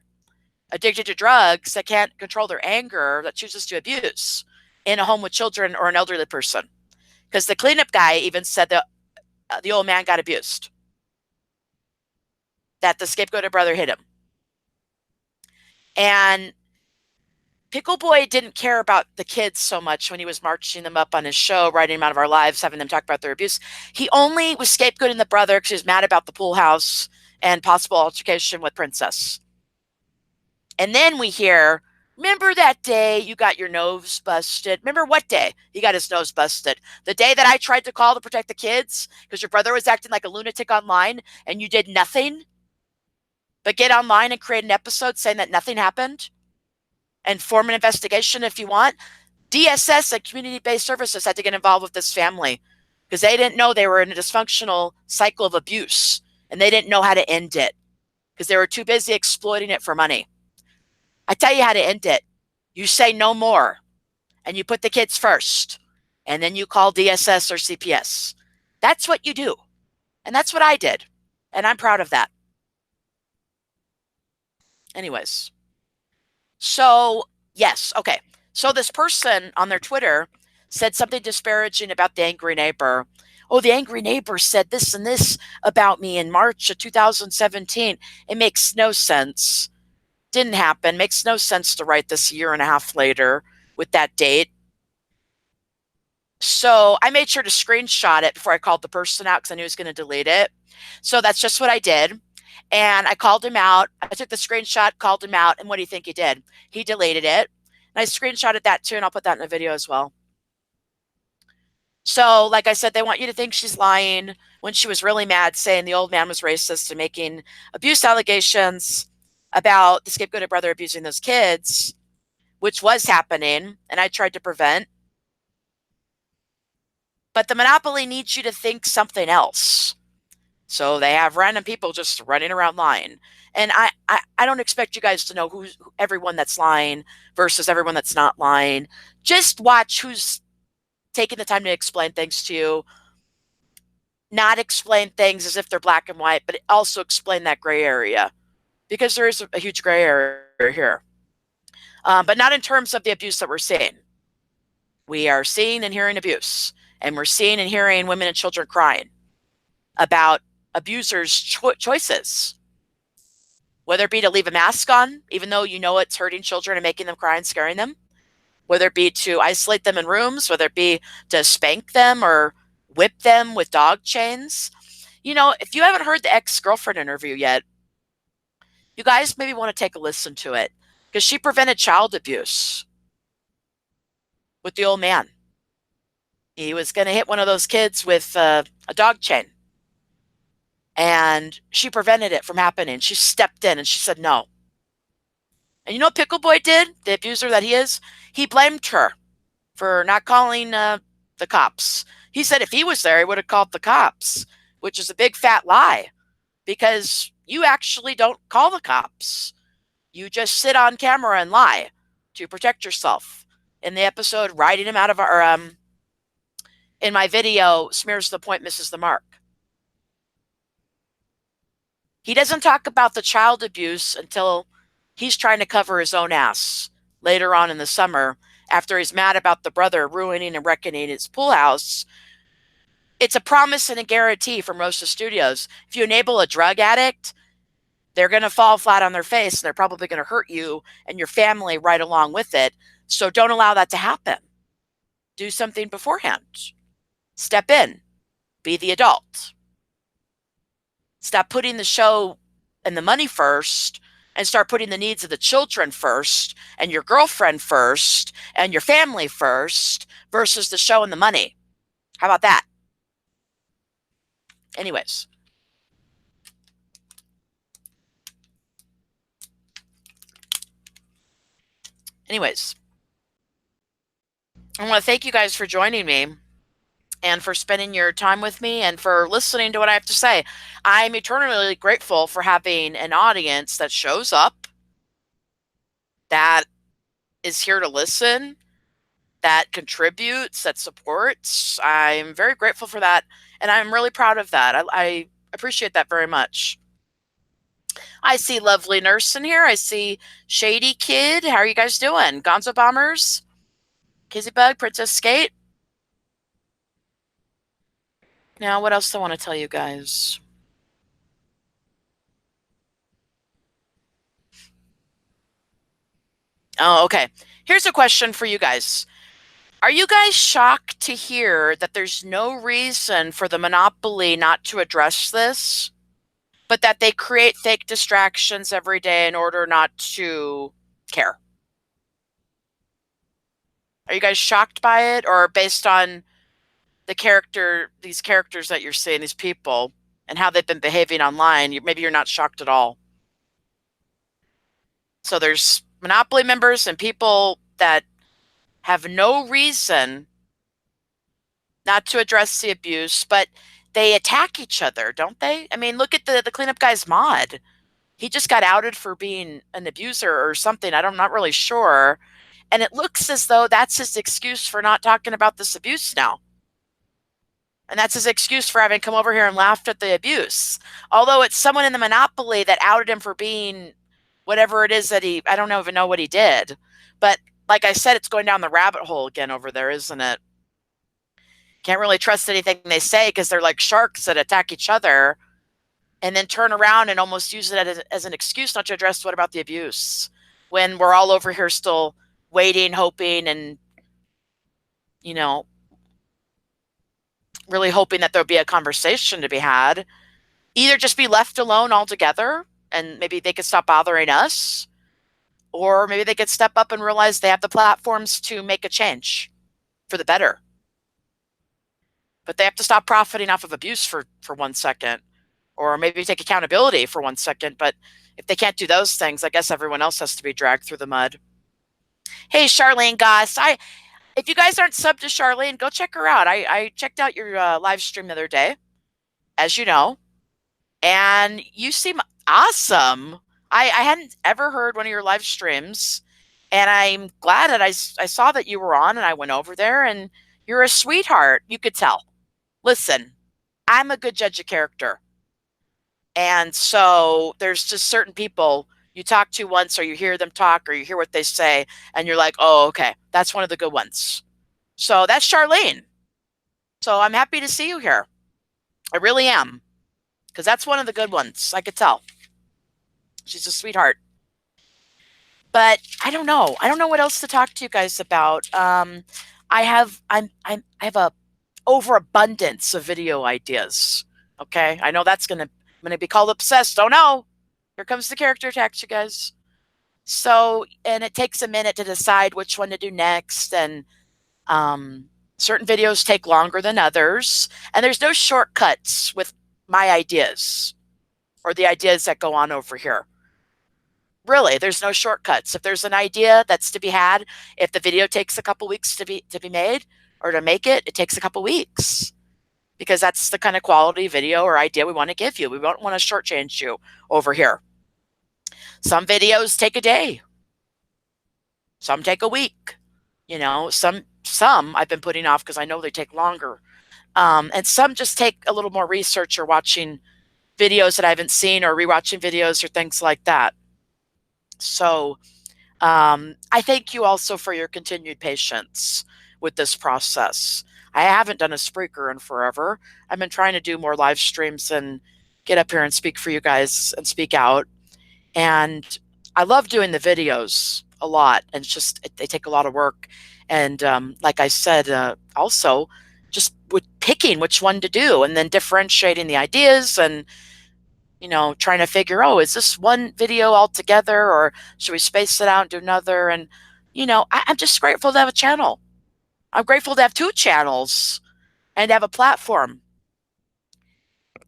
addicted to drugs that can't control their anger, that chooses to abuse in a home with children or an elderly person. Because the cleanup guy even said that the old man got abused, that the scapegoated brother hit him. And Pickle Boy didn't care about the kids so much when he was marching them up on his show, writing them out of our lives, having them talk about their abuse. He only was scapegoating the brother because he was mad about the pool house and possible altercation with Princess. And then we hear, remember that day you got your nose busted? Remember what day he got his nose busted? The day that I tried to call to protect the kids because your brother was acting like a lunatic online and you did nothing but get online and create an episode saying that nothing happened? And form an investigation if you want. DSS and community-based services had to get involved with this family because they didn't know they were in a dysfunctional cycle of abuse, and they didn't know how to end it because they were too busy exploiting it for money. I tell you how to end it. You say no more, and you put the kids first, and then you call DSS or CPS. That's what you do, and that's what I did, and I'm proud of that. Anyways. So, yes, okay. So this person on their Twitter said something disparaging about the angry neighbor. Oh, the angry neighbor said this and this about me in March of 2017. It makes no sense. Didn't happen. Makes no sense to write this a year and a half later with that date. So I made sure to screenshot it before I called the person out because I knew he was going to delete it. So that's just what I did. And I called him out. I took the screenshot, called him out, and what do you think he did? He deleted it. And I screenshotted that too, and I'll put that in the video as well. So, like I said, they want you to think she's lying when she was really mad, saying the old man was racist and making abuse allegations about the scapegoated brother abusing those kids, which was happening, and I tried to prevent. But the monopoly needs you to think something else. So they have random people just running around lying. And I don't expect you guys to know who's everyone that's lying versus everyone that's not lying. Just watch who's taking the time to explain things to you. Not explain things as if they're black and white, but also explain that gray area. Because there is a huge gray area here. But not in terms of the abuse that we're seeing. We are seeing and hearing abuse. And we're seeing and hearing women and children crying about abusers' choices, whether it be to leave a mask on, even though you know it's hurting children and making them cry and scaring them, whether it be to isolate them in rooms, whether it be to spank them or whip them with dog chains. You know, if you haven't heard the ex-girlfriend interview yet, you guys maybe want to take a listen to it, because she prevented child abuse with the old man. He was going to hit one of those kids with a dog chain, and she prevented it from happening. She stepped in and she said no. And you know what Pickle Boy did, the abuser that he is? He blamed her for not calling the cops. He said if he was there, he would have called the cops, which is a big fat lie, because you actually don't call the cops. You just sit on camera and lie to protect yourself. In the episode, writing him out of our, in my video, Smears the Point, Misses the Mark. He doesn't talk about the child abuse until he's trying to cover his own ass later on in the summer, after he's mad about the brother ruining and wrecking his pool house. It's a promise and a guarantee from Rosa Studios. If you enable a drug addict, they're going to fall flat on their face, and they're probably going to hurt you and your family right along with it. So don't allow that to happen. Do something beforehand. Step in. Be the adult. Stop putting the show and the money first, and start putting the needs of the children first, and your girlfriend first, and your family first, versus the show and the money. How about that? Anyways. I want to thank you guys for joining me, and for spending your time with me, and for listening to what I have to say. I'm eternally grateful for having an audience that shows up, that is here to listen, that contributes, that supports. I'm very grateful for that, and I'm really proud of that. I appreciate that very much. I see Lovely Nurse in here. I see Shady Kid. How are you guys doing? Gonzo Bombers? Kizzybug? Princess Skate? Now, what else do I want to tell you guys? Oh, okay. Here's a question for you guys. Are you guys shocked to hear that there's no reason for the monopoly not to address this, but that they create fake distractions every day in order not to care? Are you guys shocked by it, or based on these characters that you're seeing, these people, and how they've been behaving online, maybe you're not shocked at all? So there's monopoly members and people that have no reason not to address the abuse, but they attack each other, don't they? I mean, look at the cleanup guy's mod. He just got outed for being an abuser or something. I'm not really sure. And it looks as though that's his excuse for not talking about this abuse now. And that's his excuse for having come over here and laughed at the abuse. Although it's someone in the monopoly that outed him for being whatever it is that I don't even know what he did. But like I said, it's going down the rabbit hole again over there, isn't it? Can't really trust anything they say, because they're like sharks that attack each other and then turn around and almost use it as an excuse not to address what about the abuse, when we're all over here still waiting, hoping, and, you know, really hoping that there'll be a conversation to be had. Either just be left alone altogether, and maybe they could stop bothering us, or maybe they could step up and realize they have the platforms to make a change for the better. But they have to stop profiting off of abuse for 1 second, or maybe take accountability for 1 second. But if they can't do those things, I guess everyone else has to be dragged through the mud. Hey, Charlene Goss. If you guys aren't subbed to Charlene, go check her out. I checked out your live stream the other day, as you know, and you seem awesome. I hadn't ever heard one of your live streams, and I'm glad that I saw that you were on, and I went over there, and you're a sweetheart. You could tell. Listen, I'm a good judge of character. And so there's just certain people you talk to once, or you hear them talk, or you hear what they say, and you're like, oh, okay, that's one of the good ones. So that's Charlene. So I'm happy to see you here. I really am. Because that's one of the good ones. I could tell. She's a sweetheart. But I don't know. I don't know what else to talk to you guys about. I have a overabundance of video ideas. Okay, I know that's I'm gonna be called obsessed. Oh no, here comes the character attacks, you guys. So, and it takes a minute to decide which one to do next, and certain videos take longer than others, and there's no shortcuts with my ideas or the ideas that go on over here. Really, there's no shortcuts. If there's an idea that's to be had, if the video takes a couple weeks to be made or to make it, it takes a couple weeks because that's the kind of quality video or idea we want to give you. We don't want to shortchange you over here. Some videos take a day. Some take a week. You know, some I've been putting off because I know they take longer. And some just take a little more research or watching videos that I haven't seen or rewatching videos or things like that. So I thank you also for your continued patience with this process. I haven't done a Spreaker in forever. I've been trying to do more live streams and get up here and speak for you guys and speak out. And I love doing the videos a lot. And it's just, they take a lot of work. And like I said, also just with picking which one to do and then differentiating the ideas and you know, trying to figure, oh, is this one video altogether or should we space it out and do another? And, you know, I'm just grateful to have a channel. I'm grateful to have 2 channels and have a platform.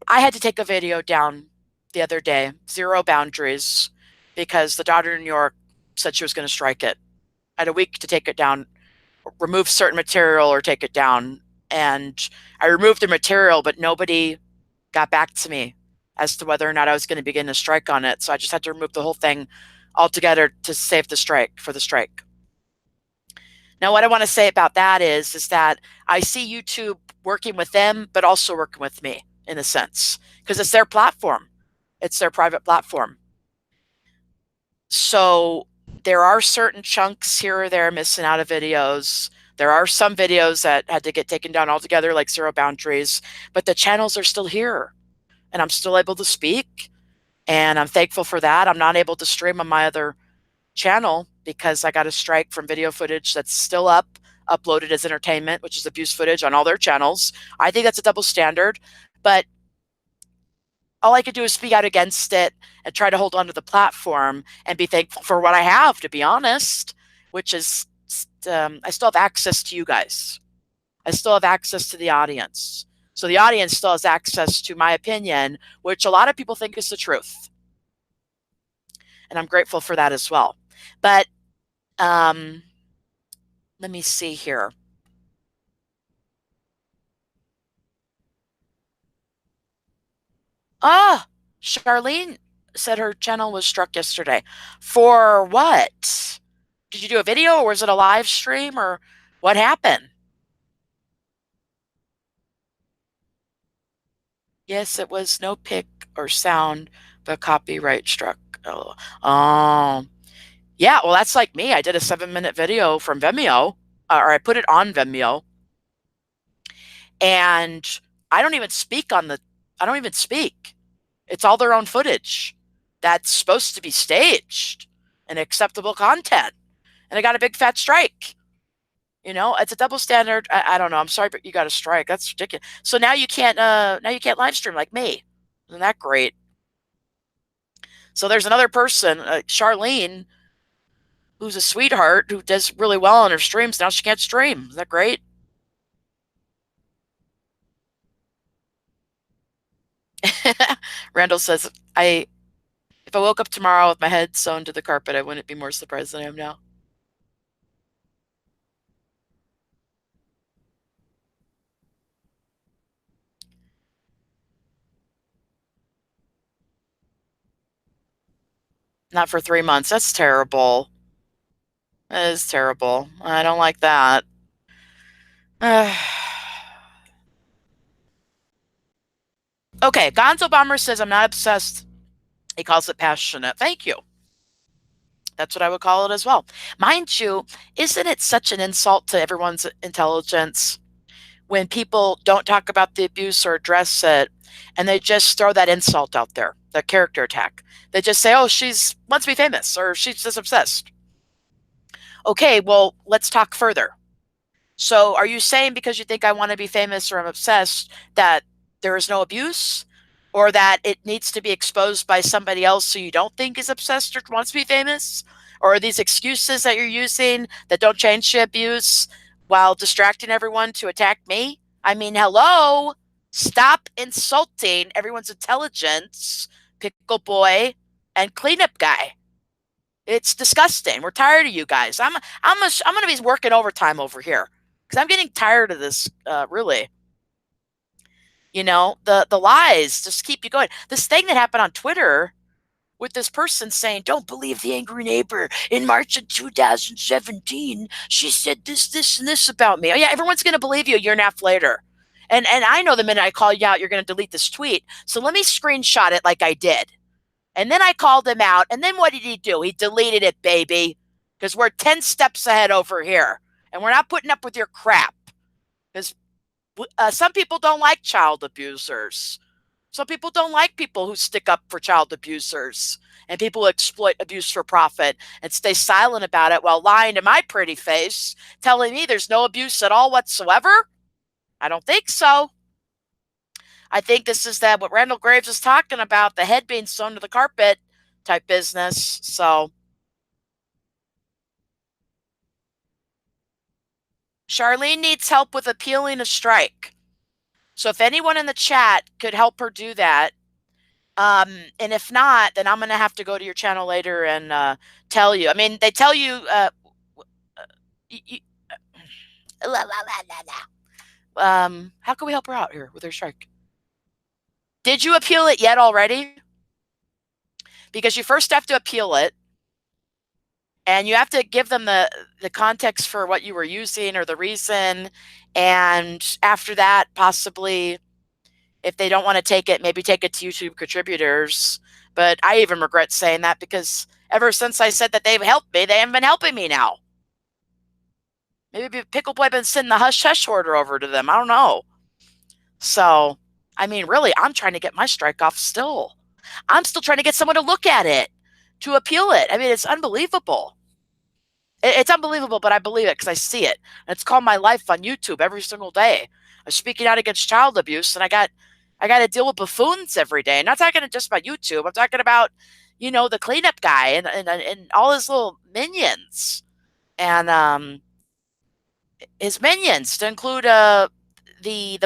I had to take a video down the other day, 0 boundaries, because the daughter in New York said she was going to strike it. I had a week to take it down, remove certain material or take it down. And I removed the material, but nobody got back to me as to whether or not I was going to begin a strike on it. So I just had to remove the whole thing altogether to save the strike for the strike. Now, what I want to say about that is that I see YouTube working with them, but also working with me in a sense, because it's their platform. It's their private platform. So there are certain chunks here or there missing out of videos. There are some videos that had to get taken down altogether, like 0 boundaries, but the channels are still here. And I'm still able to speak, and I'm thankful for that. I'm not able to stream on my other channel because I got a strike from video footage that's still uploaded as entertainment, which is abuse footage on all their channels. I think that's a double standard, but all I could do is speak out against it and try to hold on to the platform and be thankful for what I have, to be honest, which is I still have access to you guys. I still have access to the audience. So the audience still has access to my opinion, which a lot of people think is the truth. And I'm grateful for that as well. But let me see here. Ah, Charlene said her channel was struck yesterday. For what? Did you do a video or was it a live stream or what happened? Yes, it was no pic or sound, but copyright struck. Oh, yeah. Well, that's like me. I did a 7-minute video from Vimeo, or I put it on Vimeo, and I don't even speak on the. I don't even speak. It's all their own footage that's supposed to be staged and acceptable content, and I got a big fat strike. You know, it's a double standard. I don't know. I'm sorry, but you got a strike. That's ridiculous. So now you can't. Now you can't live stream like me. Isn't that great? So there's another person, Charlene, who's a sweetheart who does really well on her streams. Now she can't stream. Isn't that great? Randall says, if I woke up tomorrow with my head sewn to the carpet, I wouldn't be more surprised than I am now. Not for 3 months. That's terrible. That is terrible. I don't like that. Okay, Gonzo Bomber says, I'm not obsessed. He calls it passionate. Thank you. That's what I would call it as well. Mind you, isn't it such an insult to everyone's intelligence when people don't talk about the abuse or address it and they just throw that insult out there, that character attack? They just say, oh, she wants to be famous or she's just obsessed. Okay, well, let's talk further. So are you saying because you think I want to be famous or I'm obsessed that there is no abuse? Or that it needs to be exposed by somebody else who you don't think is obsessed or wants to be famous? Or are these excuses that you're using that don't change the abuse while distracting everyone to attack me? I mean, hello, stop insulting everyone's intelligence, pickle boy and cleanup guy. It's disgusting. We're tired of you guys. I'm going to be working overtime over here because I'm getting tired of this. Really, the lies just keep you going. This thing that happened on Twitter with this person saying, "Don't believe the angry neighbor." In March of 2017, she said this, this, and this about me. Oh yeah, everyone's going to believe you a year and a half later. And I know the minute I call you out, you're going to delete this tweet. So let me screenshot it like I did. And then I called him out. And then what did he do? He deleted it, baby. Because we're 10 steps ahead over here. And we're not putting up with your crap. Because some people don't like child abusers. Some people don't like people who stick up for child abusers and people who exploit abuse for profit and stay silent about it while lying to my pretty face, telling me there's no abuse at all whatsoever. I don't think so. I think this is that what Randall Graves is talking about, the head being sewn to the carpet type business. So Charlene needs help with appealing a strike. So if anyone in the chat could help her do that, and if not, then I'm going to have to go to your channel later and tell you. I mean, they tell you, how can we help her out here with her strike? Did you appeal it yet already? Because you first have to appeal it, and you have to give them the context for what you were using or the reason. And after that, possibly, if they don't want to take it, maybe take it to YouTube contributors. But I even regret saying that because ever since I said that they've helped me, they haven't been helping me now. Maybe Pickle Boy been sending the hush hush order over to them. I don't know. So, I mean, really, I'm trying to get my strike off still. I'm still trying to get someone to look at it, to appeal it. I mean, it's unbelievable. It's unbelievable, but I believe it because I see it. And it's called my life on YouTube every single day. I'm speaking out against child abuse, and I got to deal with buffoons every day. And not talking just about YouTube. I'm talking about, the cleanup guy and all his little minions, and his minions to include the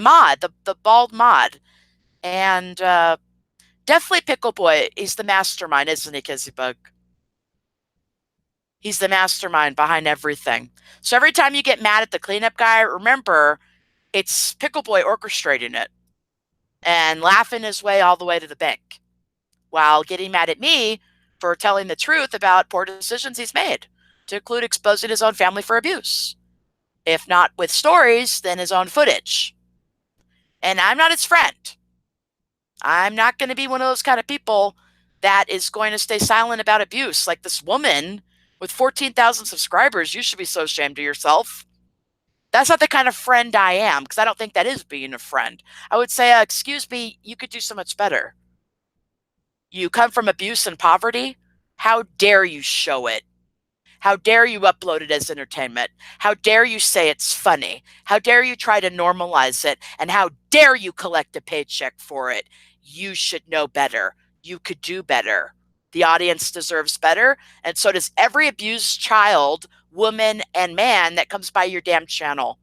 mod, the bald mod, and definitely Pickle Boy. He's the mastermind, isn't he, Kizzybug? He's the mastermind behind everything. So every time you get mad at the cleanup guy, remember, it's Pickle Boy orchestrating it and laughing his way all the way to the bank while getting mad at me for telling the truth about poor decisions he's made, to include exposing his own family for abuse. If not with stories, then his own footage. And I'm not his friend. I'm not going to be one of those kind of people that is going to stay silent about abuse. Like this woman with 14,000 subscribers, you should be so ashamed of yourself. That's not the kind of friend I am, because I don't think that is being a friend. I would say, excuse me, you could do so much better. You come from abuse and poverty. How dare you show it? How dare you upload it as entertainment? How dare you say it's funny? How dare you try to normalize it? And how dare you collect a paycheck for it? You should know better. You could do better. The audience deserves better, and so does every abused child, woman, and man that comes by your damn channel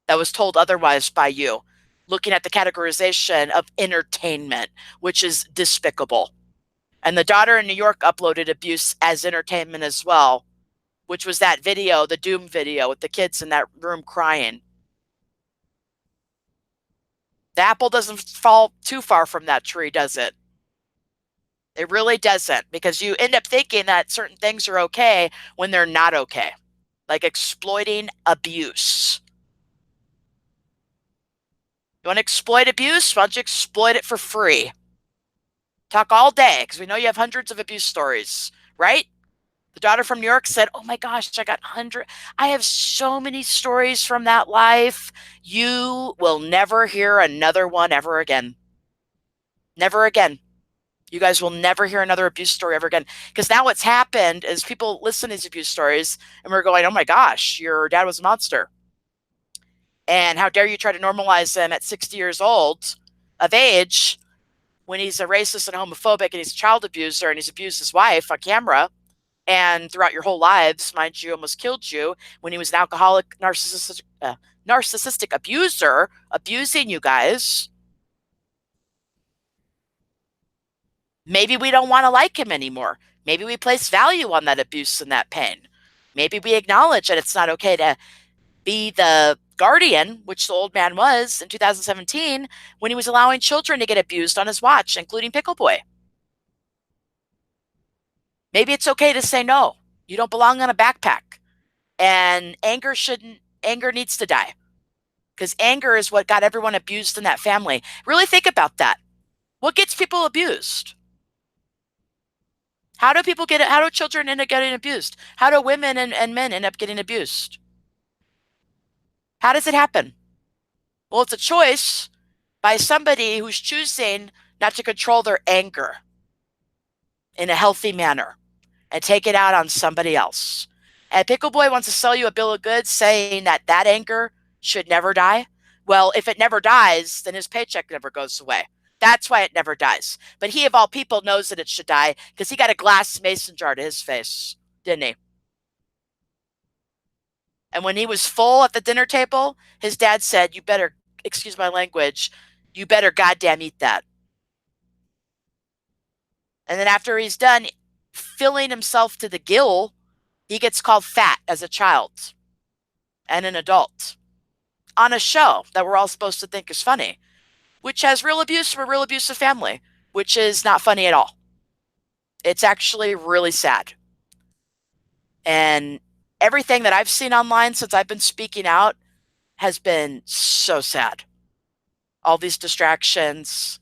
that was told otherwise by you, looking at the categorization of entertainment, which is despicable. And the daughter in New York uploaded abuse as entertainment as well, which was that video, the Doom video with the kids in that room crying. The apple doesn't fall too far from that tree, does it? It really doesn't, because you end up thinking that certain things are okay when they're not okay, like exploiting abuse. You want to exploit abuse? Why don't you exploit it for free? Talk all day, because we know you have hundreds of abuse stories, right? The daughter from New York said, "Oh my gosh, I have so many stories from that life. You will never hear another one ever again. Never again." You guys will never hear another abuse story ever again. Because now what's happened is people listen to these abuse stories and we're going, oh my gosh, your dad was a monster. And how dare you try to normalize them at 60 years old of age when he's a racist and homophobic and he's a child abuser and he's abused his wife on camera and throughout your whole lives, mind you, almost killed you when he was an alcoholic, narcissistic abuser, abusing you guys. Maybe we don't want to like him anymore. Maybe we place value on that abuse and that pain. Maybe we acknowledge that it's not okay to be the guardian, which the old man was in 2017 when he was allowing children to get abused on his watch, including Pickle Boy. Maybe it's okay to say no. You don't belong on a backpack. And anger needs to die. Because anger is what got everyone abused in that family. Really think about that. What gets people abused? How do children end up getting abused? How do women and men end up getting abused? How does it happen? Well, it's a choice by somebody who's choosing not to control their anger in a healthy manner and take it out on somebody else. And Pickle Boy wants to sell you a bill of goods saying that that anger should never die. Well, if it never dies, then his paycheck never goes away. That's why it never dies. But he, of all people, knows that it should die because he got a glass mason jar to his face, didn't he? And when he was full at the dinner table, his dad said, you better, excuse my language, you better goddamn eat that. And then after he's done filling himself to the gill, he gets called fat as a child and an adult on a show that we're all supposed to think is funny, which has real abuse from a real abusive family, which is not funny at all. It's actually really sad. And everything that I've seen online since I've been speaking out has been so sad. All these distractions,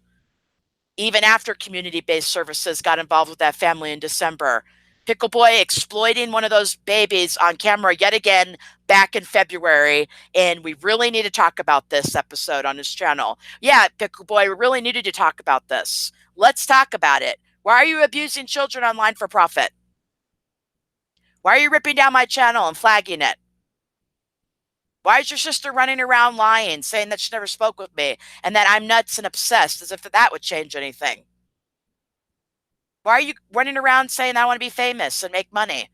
even after community-based services got involved with that family in December. Pickle Boy exploiting one of those babies on camera yet again back in February. And we really need to talk about this episode on his channel. Yeah, Pickle Boy, we really needed to talk about this. Let's talk about it. Why are you abusing children online for profit? Why are you ripping down my channel and flagging it? Why is your sister running around lying, saying that she never spoke with me and that I'm nuts and obsessed, as if that would change anything? Why are you running around saying I want to be famous and make money?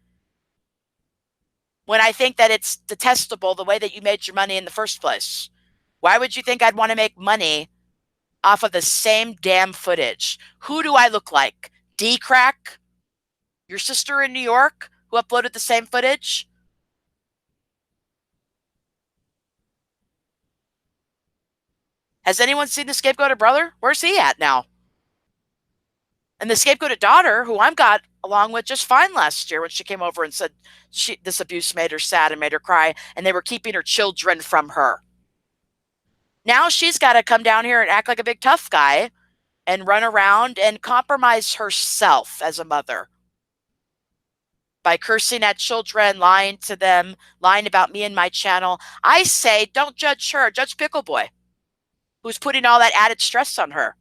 When I think that it's detestable the way that you made your money in the first place. Why would you think I'd want to make money off of the same damn footage? Who do I look like? D-Crack? Your sister in New York who uploaded the same footage? Has anyone seen the scapegoated brother? Where's he at now? And the scapegoated daughter, who I'm got along with just fine last year when she came over and said this abuse made her sad and made her cry, and they were keeping her children from her. Now she's got to come down here and act like a big tough guy and run around and compromise herself as a mother by cursing at children, lying to them, lying about me and my channel. I say, don't judge her, judge Pickle Boy, who's putting all that added stress on her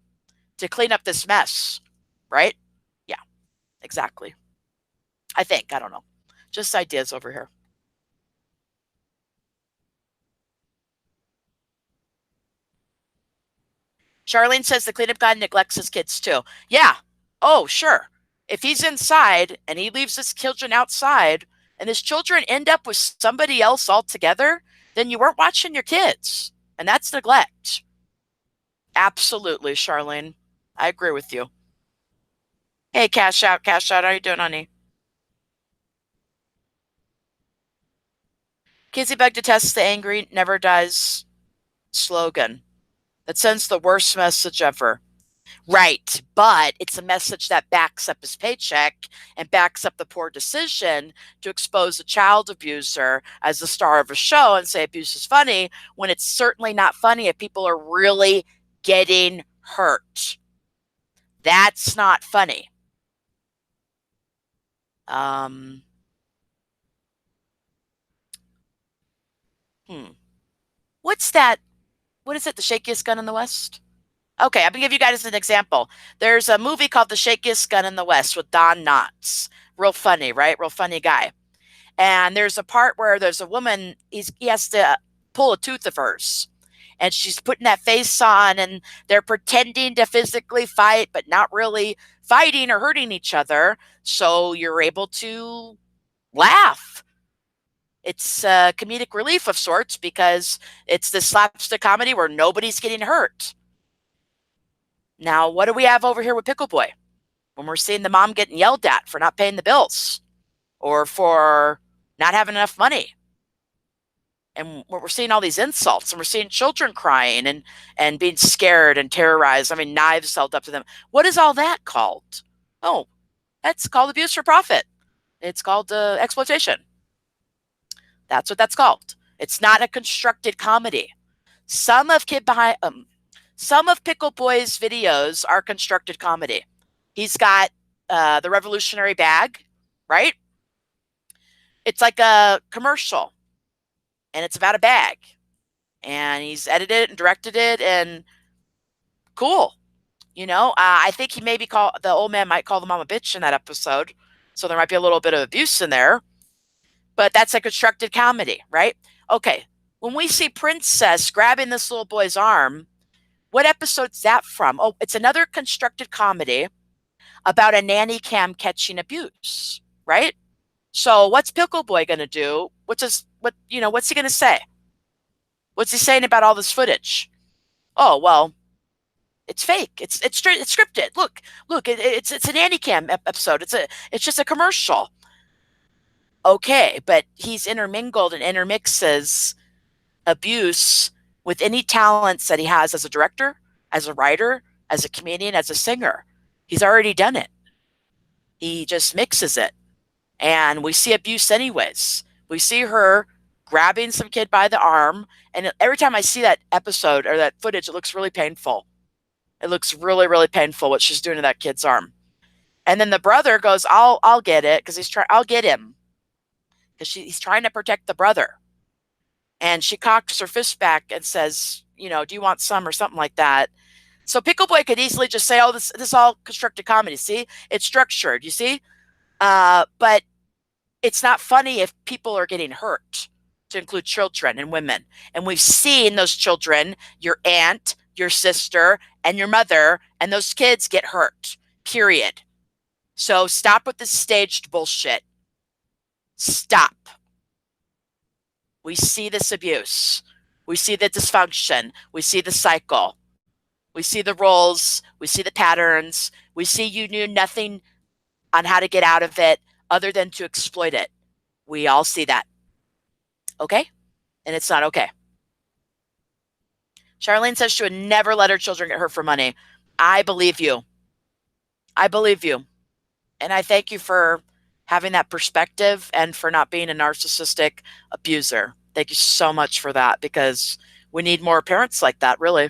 to clean up this mess, right? Yeah, exactly. I think, I don't know. Just ideas over here. Charlene says the cleanup guy neglects his kids too. Yeah. Oh, sure. If he's inside and he leaves his children outside and his children end up with somebody else altogether, then you weren't watching your kids. And that's neglect. Absolutely, Charlene. I agree with you. Hey, Cash Out, Cash Out. How you doing, honey? Kizzybug detests the angry, never dies slogan. That sends the worst message ever. Right, but it's a message that backs up his paycheck and backs up the poor decision to expose a child abuser as the star of a show and say abuse is funny when it's certainly not funny if people are really getting hurt. That's not funny. Um, hmm. What's that? What is it? The shakiest gun in the West? Okay, I'm gonna give you guys an example. There's a movie called The Shakiest Gun in the West with Don Knotts. Real funny, right? Real funny guy. And there's a part where there's a woman, he has to pull a tooth of hers. And she's putting that face on, and they're pretending to physically fight, but not really fighting or hurting each other. So you're able to laugh. It's a comedic relief of sorts because it's the slapstick comedy where nobody's getting hurt. Now, what do we have over here with Pickle Boy? When we're seeing the mom getting yelled at for not paying the bills or for not having enough money. And we're seeing all these insults, and we're seeing children crying and being scared and terrorized. I mean, knives held up to them. What is all that called? Oh, that's called abuse for profit. It's called exploitation. That's what that's called. It's not a constructed comedy. Some of Pickle Boy's videos are constructed comedy. He's got the revolutionary bag, right? It's like a commercial, and it's about a bag, and he's edited and directed it, and cool. You know, I think he maybe the old man might call the mom a bitch in that episode, so there might be a little bit of abuse in there, but that's a constructed comedy, right? Okay, when we see Princess grabbing this little boy's arm, what episode's that from? Oh, it's another constructed comedy about a nanny cam catching abuse, right? So what's Pickle Boy going to do? What's he going to say? What's he saying about all this footage? Oh, well, it's fake. It's scripted. Look, it's a nanny cam episode. It's just a commercial. Okay, but he's intermingled and intermixes abuse with any talents that he has as a director, as a writer, as a comedian, as a singer. He's already done it. He just mixes it. And we see abuse anyways. We see her grabbing some kid by the arm, and every time I see that episode or that footage, it looks really painful. It looks really, really painful what she's doing to that kid's arm. And then the brother goes, I'll get it, because I'll get him. Because he's trying to protect the brother. And she cocks her fist back and says, do you want some, or something like that. So Pickle Boy could easily just say, oh, this is all constructed comedy. See, it's structured, you see? But it's not funny if people are getting hurt, to include children and women. And we've seen those children, your aunt, your sister, and your mother, and those kids get hurt, period. So stop with this staged bullshit. Stop. We see this abuse. We see the dysfunction. We see the cycle. We see the roles. We see the patterns. We see you knew nothing on how to get out of it other than to exploit it. We all see that. Okay? And it's not okay. Charlene says she would never let her children get hurt for money. I believe you. I believe you. And I thank you for having that perspective and for not being a narcissistic abuser. Thank you so much for that, because we need more parents like that, really.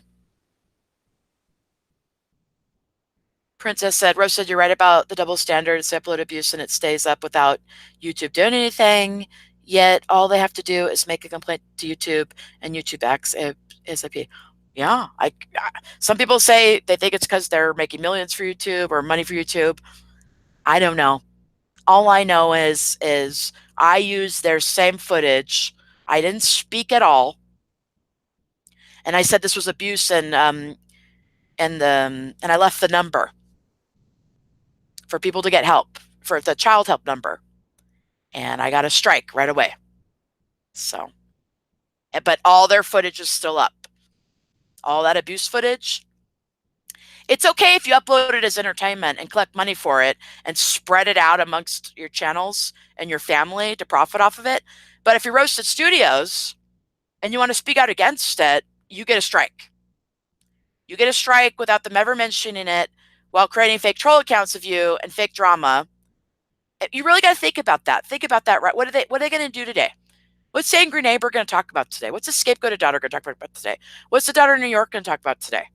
Princess said, Rose said, you're right about the double standard. It's upload abuse and it stays up without YouTube doing anything. Yet all they have to do is make a complaint to YouTube, and YouTube acts ASAP. Yeah, some people say they think it's because they're making millions for YouTube or money for YouTube. I don't know. All I know is I used their same footage. I didn't speak at all, and I said this was abuse, and I left the number for people to get help, for the child help number, and I got a strike right away. So, but all their footage is still up. All that abuse footage. It's okay if you upload it as entertainment and collect money for it and spread it out amongst your channels and your family to profit off of it. But if you're Roasted Studios and you want to speak out against it, you get a strike. You get a strike without them ever mentioning it while creating fake troll accounts of you and fake drama. You really got to think about that. Think about that, right? What are they going to do today? What's the angry neighbor going to talk about today? What's the scapegoated daughter going to talk about today? What's the daughter in New York going to talk about today?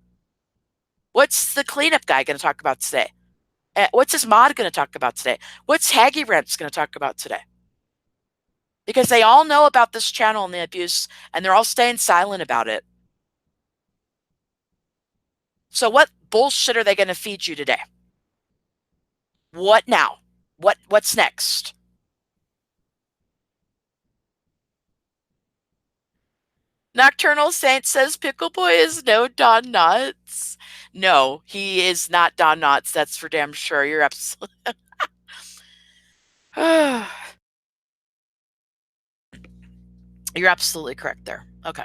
What's the cleanup guy going to talk about today? What's his mod going to talk about today? What's Haggy Rents going to talk about today? Because they all know about this channel and the abuse, and they're all staying silent about it. So what bullshit are they going to feed you today? What now? What's next? Nocturnal Saint says Pickle Boy is no Don Knotts. No, he is not Don Knotts. That's for damn sure. You're absolutely. You're absolutely correct there. Okay.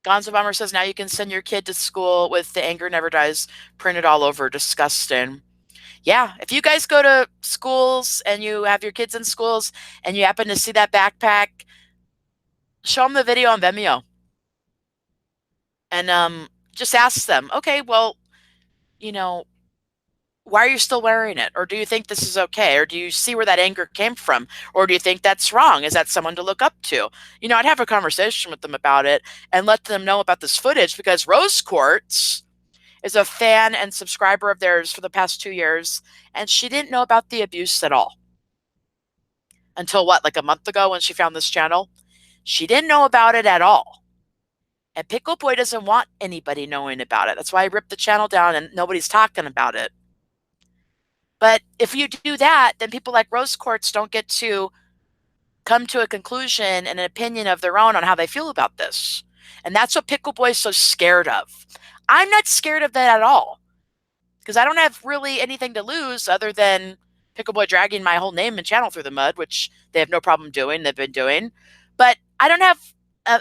Gonzo Bomber says now you can send your kid to school with the anger never dies printed all over. Disgusting. Yeah, if you guys go to schools and you have your kids in schools and you happen to see that backpack, show them the video on Vimeo. And just ask them, okay, well, you know, why are you still wearing it? Or do you think this is okay? Or do you see where that anger came from? Or do you think that's wrong? Is that someone to look up to? You know, I'd have a conversation with them about it and let them know about this footage, because Rose Quartz is a fan and subscriber of theirs for the past 2 years, and she didn't know about the abuse at all. Until what, like a month ago when she found this channel? She didn't know about it at all. And Pickle Boy doesn't want anybody knowing about it. That's why I ripped the channel down and nobody's talking about it. But if you do that, then people like Rose Quartz don't get to come to a conclusion and an opinion of their own on how they feel about this. And that's what Pickle Boy is so scared of. I'm not scared of that at all, because I don't have really anything to lose other than Pickle Boy dragging my whole name and channel through the mud, which they have no problem doing. They've been doing. But I don't have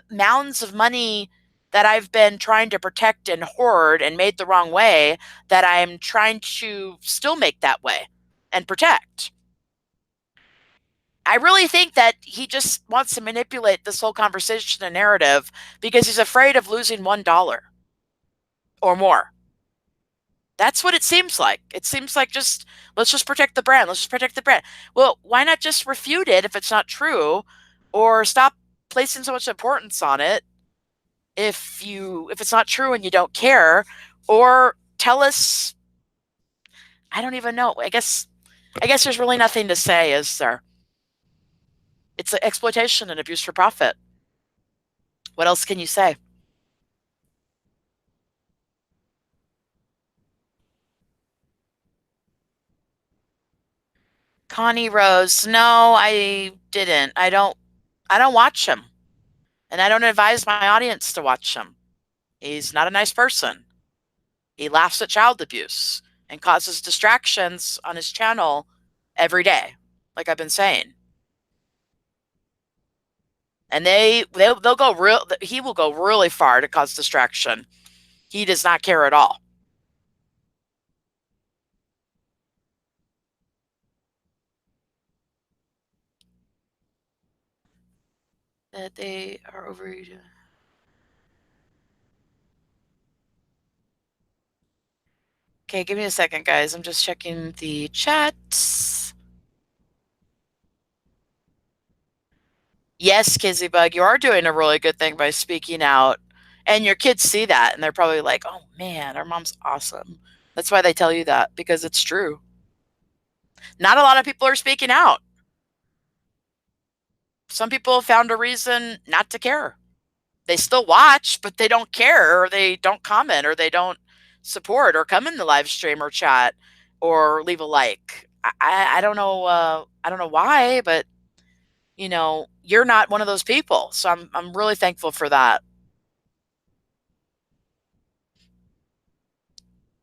mounds of money that I've been trying to protect and hoard and made the wrong way that I'm trying to still make that way and protect. I really think that he just wants to manipulate this whole conversation and narrative because he's afraid of losing $1 or more. That's what it seems like. It seems like let's just protect the brand. Let's just protect the brand. Well, why not just refute it if it's not true, or stop placing so much importance on it if it's not true and you don't care, or tell us. I don't even know. I guess there's really nothing to say, is there? It's exploitation and abuse for profit. What else can you say? Connie Rose, no, I didn't. I don't watch him. And I don't advise my audience to watch him. He's not a nice person. He laughs at child abuse and causes distractions on his channel every day, like I've been saying. And they'll go he will go really far to cause distraction. He does not care at all. That they are overeating. Okay, give me a second, guys. I'm just checking the chats. Yes, Kizzybug, you are doing a really good thing by speaking out. And your kids see that, and they're probably like, oh, man, our mom's awesome. That's why they tell you that, because it's true. Not a lot of people are speaking out. Some people found a reason not to care. They still watch, but they don't care, or they don't comment, or they don't support, or come in the live stream or chat, or leave a like. I don't know. I don't know why, but you know, you're not one of those people. So I'm really thankful for that.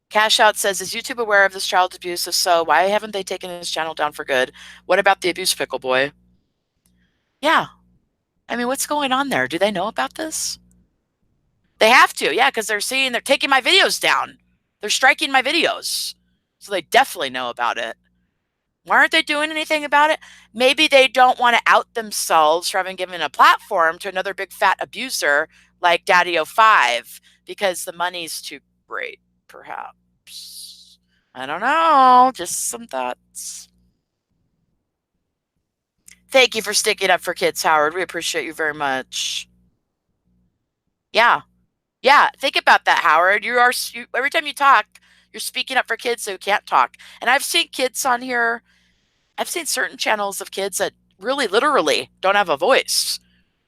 Cash Out says, is YouTube aware of this child abuse? If so, why haven't they taken his channel down for good? What about the abuse, Pickle Boy? Yeah. I mean, what's going on there? Do they know about this? They have to, yeah, because they're taking my videos down. They're striking my videos. So they definitely know about it. Why aren't they doing anything about it? Maybe they don't want to out themselves for having given a platform to another big fat abuser like Daddy05 because the money's too great, perhaps. I don't know. Just some thoughts. Thank you for sticking up for kids, Howard. We appreciate you very much. Yeah. Yeah, think about that, Howard. Every time you talk, you're speaking up for kids who can't talk. And I've seen kids on here. I've seen certain channels of kids that really literally don't have a voice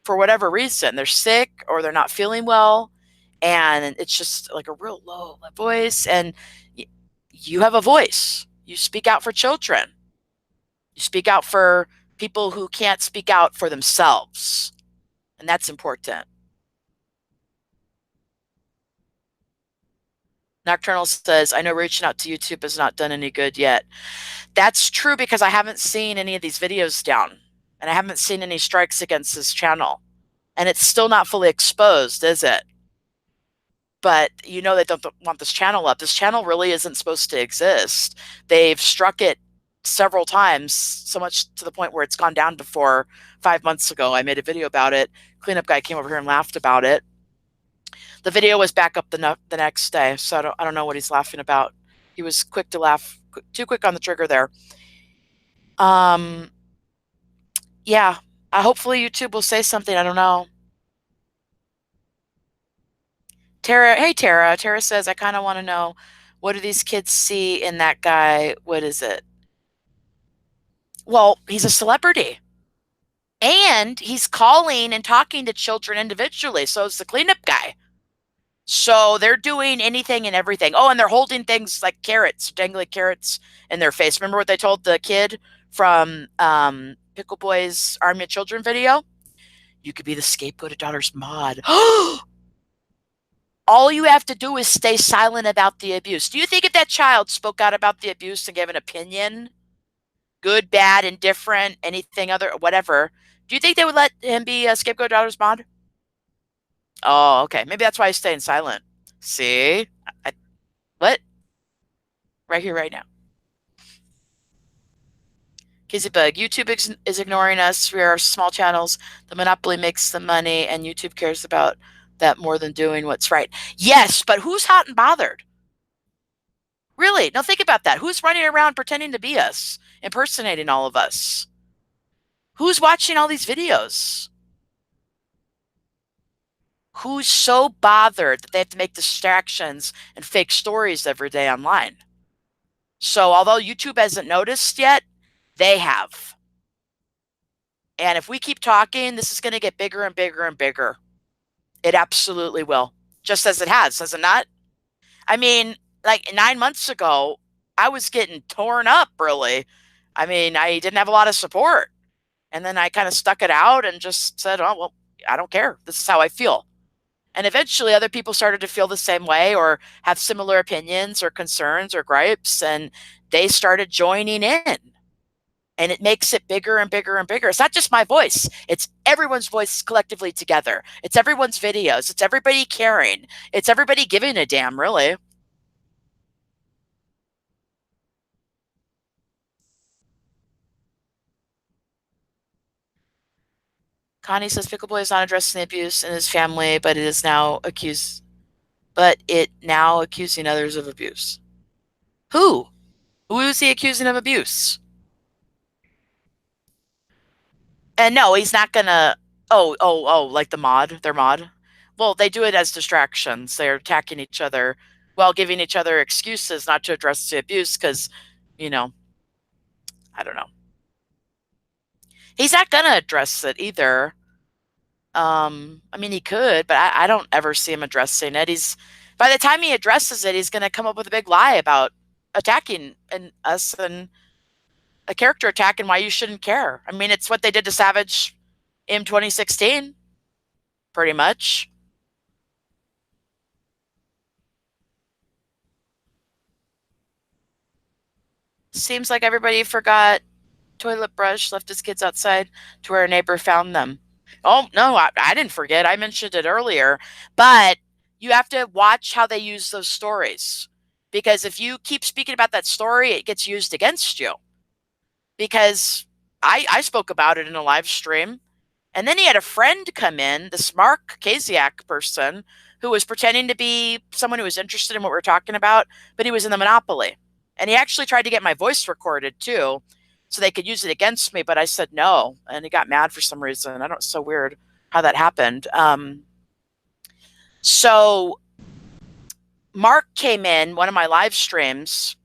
for whatever reason. They're sick or they're not feeling well. and it's just like a real low voice, and you have a voice. You speak out for children. You speak out for people who can't speak out for themselves, and that's important. Nocturnal says, I know reaching out to YouTube has not done any good yet. That's true because I haven't seen any of these videos down, and I haven't seen any strikes against this channel. And it's still not fully exposed, is it? But you know they don't want this channel up. This channel really isn't supposed to exist. They've struck it several times, so much to the point where it's gone down before. 5 months ago, I made a video about it. Cleanup guy came over here and laughed about it. The video was back up the next day, so I don't know what he's laughing about. He was quick to laugh, too quick on the trigger there. Yeah, hopefully YouTube will say something. I don't know. Tara, hey Tara. Tara says, I kind of want to know, what do these kids see in that guy? What is it? Well, he's a celebrity. And he's calling and talking to children individually. So is the cleanup guy. So they're doing anything and everything. Oh, and they're holding things like carrots, dangling carrots in their face. Remember what they told the kid from Pickle Boy's Army of Children video? You could be the scapegoat of daughter's mod. All you have to do is stay silent about the abuse. Do you think if that child spoke out about the abuse and gave an opinion, good, bad, indifferent, anything other, whatever, do you think they would let him be a scapegoat daughter's mod? Oh, okay. Maybe that's why he's staying silent. See? What? Right here, right now. Casey Bug, YouTube is ignoring us. We are small channels. The monopoly makes the money, and YouTube cares about that more than doing what's right. Yes, but who's hot and bothered? Really? Now think about that. Who's running around pretending to be us, impersonating all of us? Who's watching all these videos? Who's so bothered that they have to make distractions and fake stories every day online? So although YouTube hasn't noticed yet, they have. And if we keep talking, this is going to get bigger and bigger and bigger. It absolutely will. Just as it has it not? I mean, like 9 months ago, I was getting torn up, really. I mean, I didn't have a lot of support. And then I kind of stuck it out and just said, oh, well, I don't care. This is how I feel. And eventually other people started to feel the same way or have similar opinions or concerns or gripes, and they started joining in. And it makes it bigger and bigger and bigger. It's not just my voice. It's everyone's voice collectively together. It's everyone's videos. It's everybody caring. It's everybody giving a damn, really. Connie says Pickle Boy is not addressing the abuse in his family, but it now accusing others of abuse. Who? Who is he accusing of abuse? And no, he's not gonna. Oh, like their mod. Well, they do it as distractions. They're attacking each other while giving each other excuses not to address the abuse because, I don't know. He's not gonna address it either. I mean, he could, but I don't ever see him addressing it. By the time he addresses it, he's gonna come up with a big lie about attacking us and a character attack and why you shouldn't care. I mean, it's what they did to Savage in 2016, pretty much. Seems like everybody forgot toilet brush, left his kids outside to where a neighbor found them. Oh, no, I didn't forget. I mentioned it earlier. But you have to watch how they use those stories. Because if you keep speaking about that story, it gets used against you. Because I spoke about it in a live stream. And then he had a friend come in, this Mark Kaziak person, who was pretending to be someone who was interested in what we're talking about, but he was in the Monopoly. And he actually tried to get my voice recorded too, so they could use it against me, but I said no. And he got mad for some reason. I don't know, it's so weird how that happened. So Mark came in one of my live streams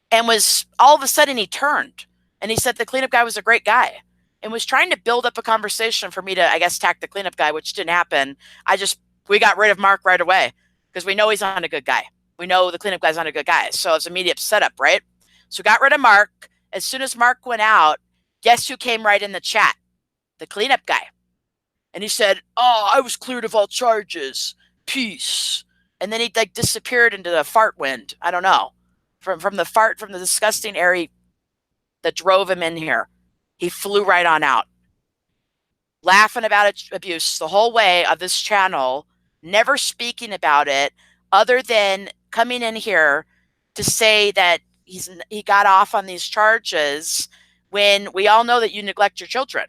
and was all of a sudden he turned and he said the cleanup guy was a great guy and was trying to build up a conversation for me to, I guess, attack the cleanup guy, which didn't happen. I just We got rid of Mark right away because we know he's not a good guy. We know the cleanup guy's not a good guy. So it's immediate setup, right? So we got rid of Mark. As soon as Mark went out, guess who came right in the chat? The cleanup guy. And he said, "Oh, I was cleared of all charges. Peace." And then he like disappeared into the fart wind. I don't know. From the disgusting air that drove him in here. He flew right on out. Laughing about abuse the whole way of this channel, never speaking about it, other than coming in here to say that he got off on these charges when we all know that you neglect your children.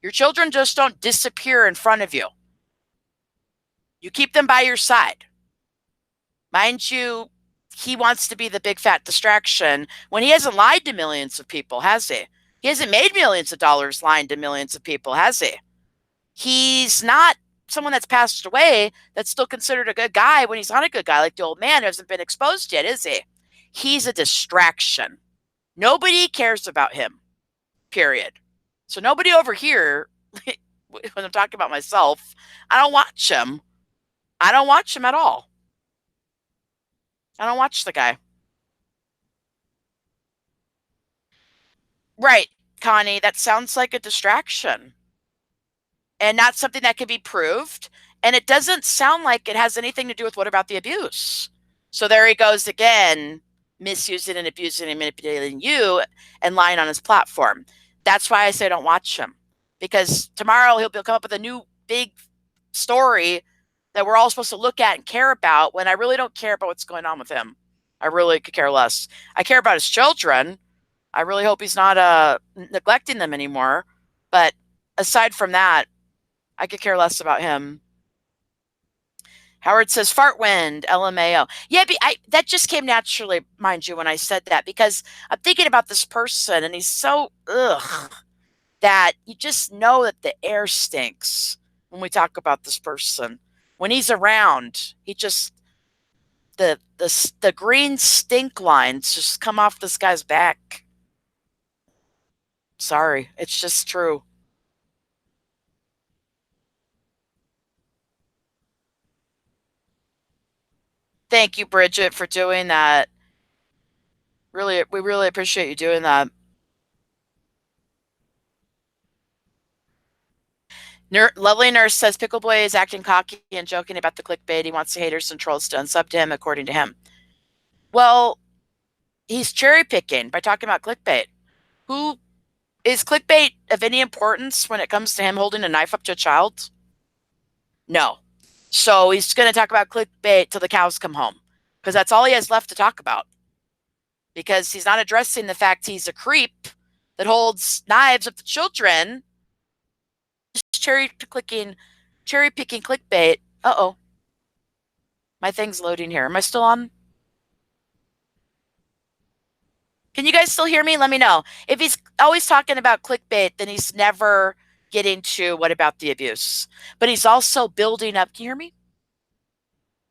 Your children just don't disappear in front of you. You keep them by your side. Mind you, he wants to be the big fat distraction when he hasn't lied to millions of people, has he? He hasn't made millions of dollars lying to millions of people, has he? He's not someone that's passed away that's still considered a good guy when he's not a good guy, like the old man who hasn't been exposed yet, is he? He's a distraction. Nobody cares about him, period. So nobody over here, when I'm talking about myself, I don't watch him. I don't watch him at all. I don't watch the guy. Right, Connie, that sounds like a distraction and not something that can be proved. And it doesn't sound like it has anything to do with what about the abuse. So there he goes again, misusing and abusing and manipulating you and lying on his platform. That's why I say don't watch him, because tomorrow he'll come up with a new big story that we're all supposed to look at and care about, when I really don't care about what's going on with him. I really could care less. I care about his children. I really hope he's not neglecting them anymore. But aside from that, I could care less about him. Howard says, fart wind, LMAO. Yeah, that just came naturally, mind you, when I said that, because I'm thinking about this person, and he's so, that you just know that the air stinks when we talk about this person. When he's around, he just, the green stink lines just come off this guy's back. Sorry, it's just true. Thank you, Bridget, for doing that. We really appreciate you doing that. Lovely Nurse says Pickle Boy is acting cocky and joking about the clickbait. He wants the haters and trolls to unsub to him, according to him. Well, he's cherry picking by talking about clickbait. Who is clickbait of any importance when it comes to him holding a knife up to a child? No. So he's going to talk about clickbait till the cows come home, because that's all he has left to talk about. Because he's not addressing the fact he's a creep that holds knives up to children. Just cherry picking clickbait. Uh-oh. My thing's loading here. Am I still on? Can you guys still hear me? Let me know. If he's always talking about clickbait, then he's never getting to what about the abuse. But he's also building up. Can you hear me?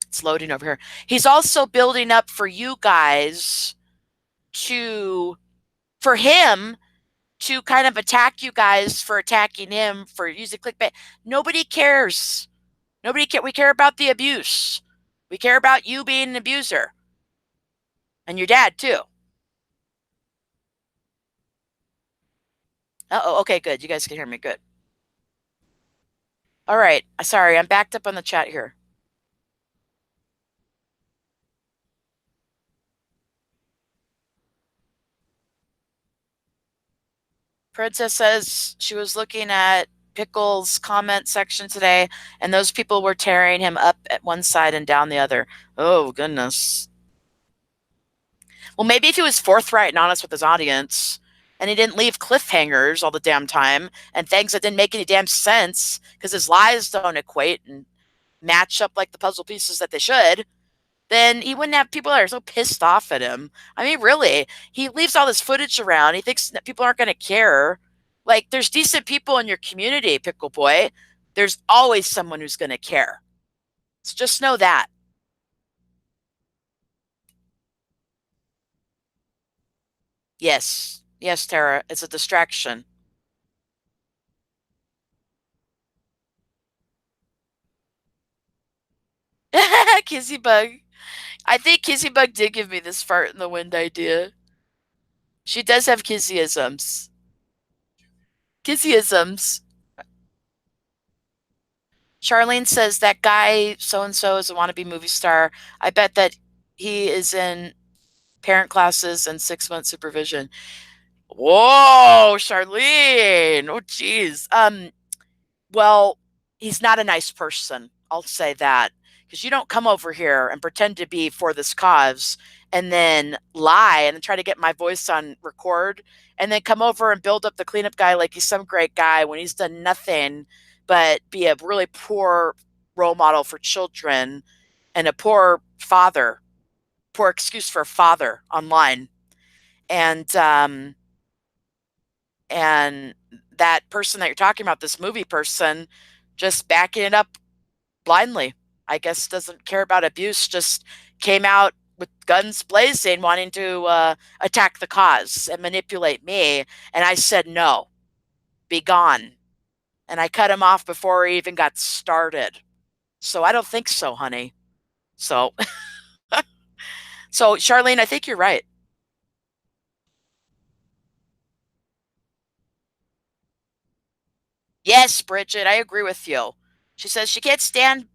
It's loading over here. He's also building up for you guys for him to kind of attack you guys for attacking him for using clickbait. Nobody cares. We care about the abuse. We care about you being an abuser. And your dad, too. Uh-oh, okay, good. You guys can hear me. Good. All right. Sorry, I'm backed up on the chat here. Princess says she was looking at Pickle's comment section today, and those people were tearing him up at one side and down the other. Oh, goodness. Well, maybe if he was forthright and honest with his audience, and he didn't leave cliffhangers all the damn time and things that didn't make any damn sense because his lies don't equate and match up like the puzzle pieces that they should, then he wouldn't have people that are so pissed off at him. I mean, really, he leaves all this footage around. He thinks that people aren't going to care. Like, there's decent people in your community, Pickle Boy. There's always someone who's going to care. So just know that. Yes. Yes, Tara. It's a distraction. Kissy Bug. I think Kissy Bug did give me this fart in the wind idea. She does have kissyisms. Kissyisms. Charlene says that guy so and so is a wannabe movie star. I bet that he is in parent classes and 6-month supervision. Whoa, Charlene. Oh, geez. Well, he's not a nice person. I'll say that. Because you don't come over here and pretend to be for this cause and then lie and then try to get my voice on record and then come over and build up the cleanup guy like he's some great guy when he's done nothing but be a really poor role model for children and a poor father, poor excuse for a father online. And and that person that you're talking about, this movie person, just backing it up blindly. I guess doesn't care about abuse, just came out with guns blazing, wanting to attack the cause and manipulate me. And I said, no, be gone. And I cut him off before he even got started. So I don't think so, honey. So, so Charlene, I think you're right. Yes, Bridget, I agree with you. She says she can't stand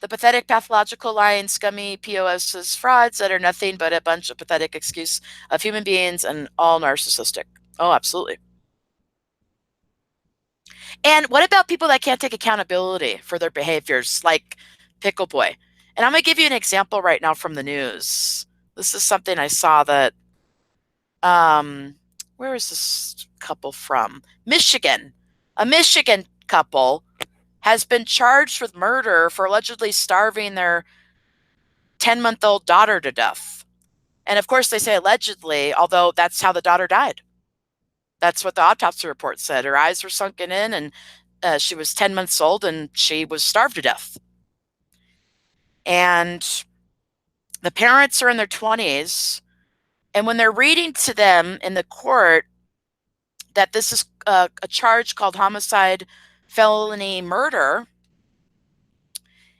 the pathetic, pathological, lying, scummy POS's frauds that are nothing but a bunch of pathetic excuse of human beings and all narcissistic. Oh, absolutely. And what about people that can't take accountability for their behaviors, like Pickle Boy? And I'm going to give you an example right now from the news. This is something I saw that, um, where is this couple from? Michigan. A Michigan couple has been charged with murder for allegedly starving their 10-month-old daughter to death. And of course, they say allegedly, although that's how the daughter died. That's what the autopsy report said. Her eyes were sunken in, and she was 10 months old, and she was starved to death. And the parents are in their 20s. And when they're reading to them in the court that this is a charge called homicide, felony murder,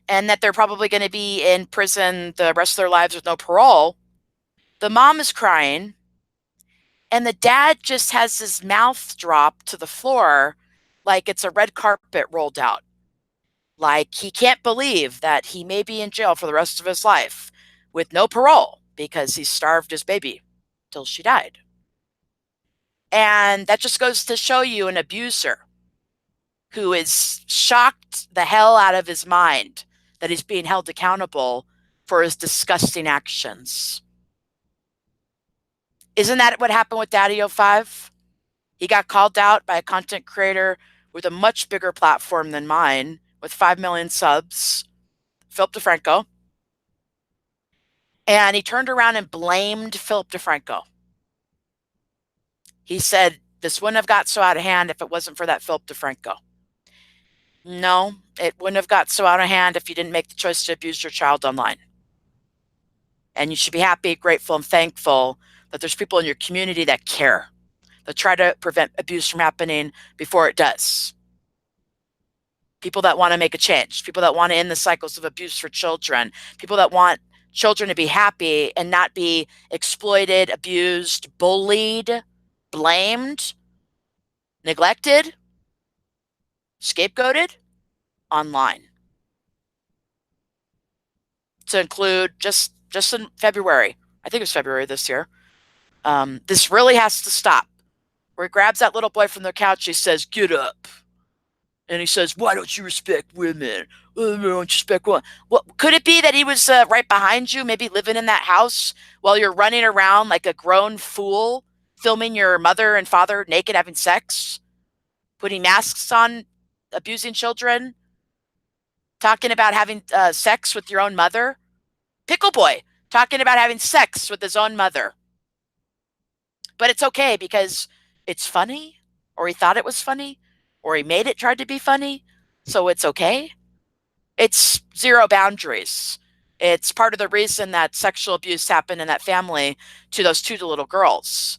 and that they're probably going to be in prison the rest of their lives with no parole, the mom is crying. And the dad just has his mouth drop to the floor like it's a red carpet rolled out. Like he can't believe that he may be in jail for the rest of his life with no parole because he starved his baby till she died. And that just goes to show you an abuser who is shocked the hell out of his mind that he's being held accountable for his disgusting actions. Isn't that what happened with Daddy05? He got called out by a content creator with a much bigger platform than mine, with 5 million subs, Philip DeFranco. And he turned around and blamed Philip DeFranco. He said, this wouldn't have got so out of hand if it wasn't for that Philip DeFranco. No, it wouldn't have got so out of hand if you didn't make the choice to abuse your child online. And you should be happy, grateful, and thankful that there's people in your community that care, that try to prevent abuse from happening before it does. People that want to make a change, people that want to end the cycles of abuse for children, people that want children to be happy and not be exploited, abused, bullied, blamed, neglected, scapegoated online. To include just in February, I think it was February this year, this really has to stop. Where he grabs that little boy from the couch, he says, get up. And he says, why don't you respect women? Why don't you respect women? Well, could it be that he was right behind you, maybe living in that house while you're running around like a grown fool, filming your mother and father naked having sex, putting masks on, abusing children, talking about having sex with your own mother? Pickle Boy talking about having sex with his own mother. But it's okay because it's funny, or he thought it was funny, or he made it tried to be funny, so it's okay. It's zero boundaries. It's part of the reason that sexual abuse happened in that family to those two little girls.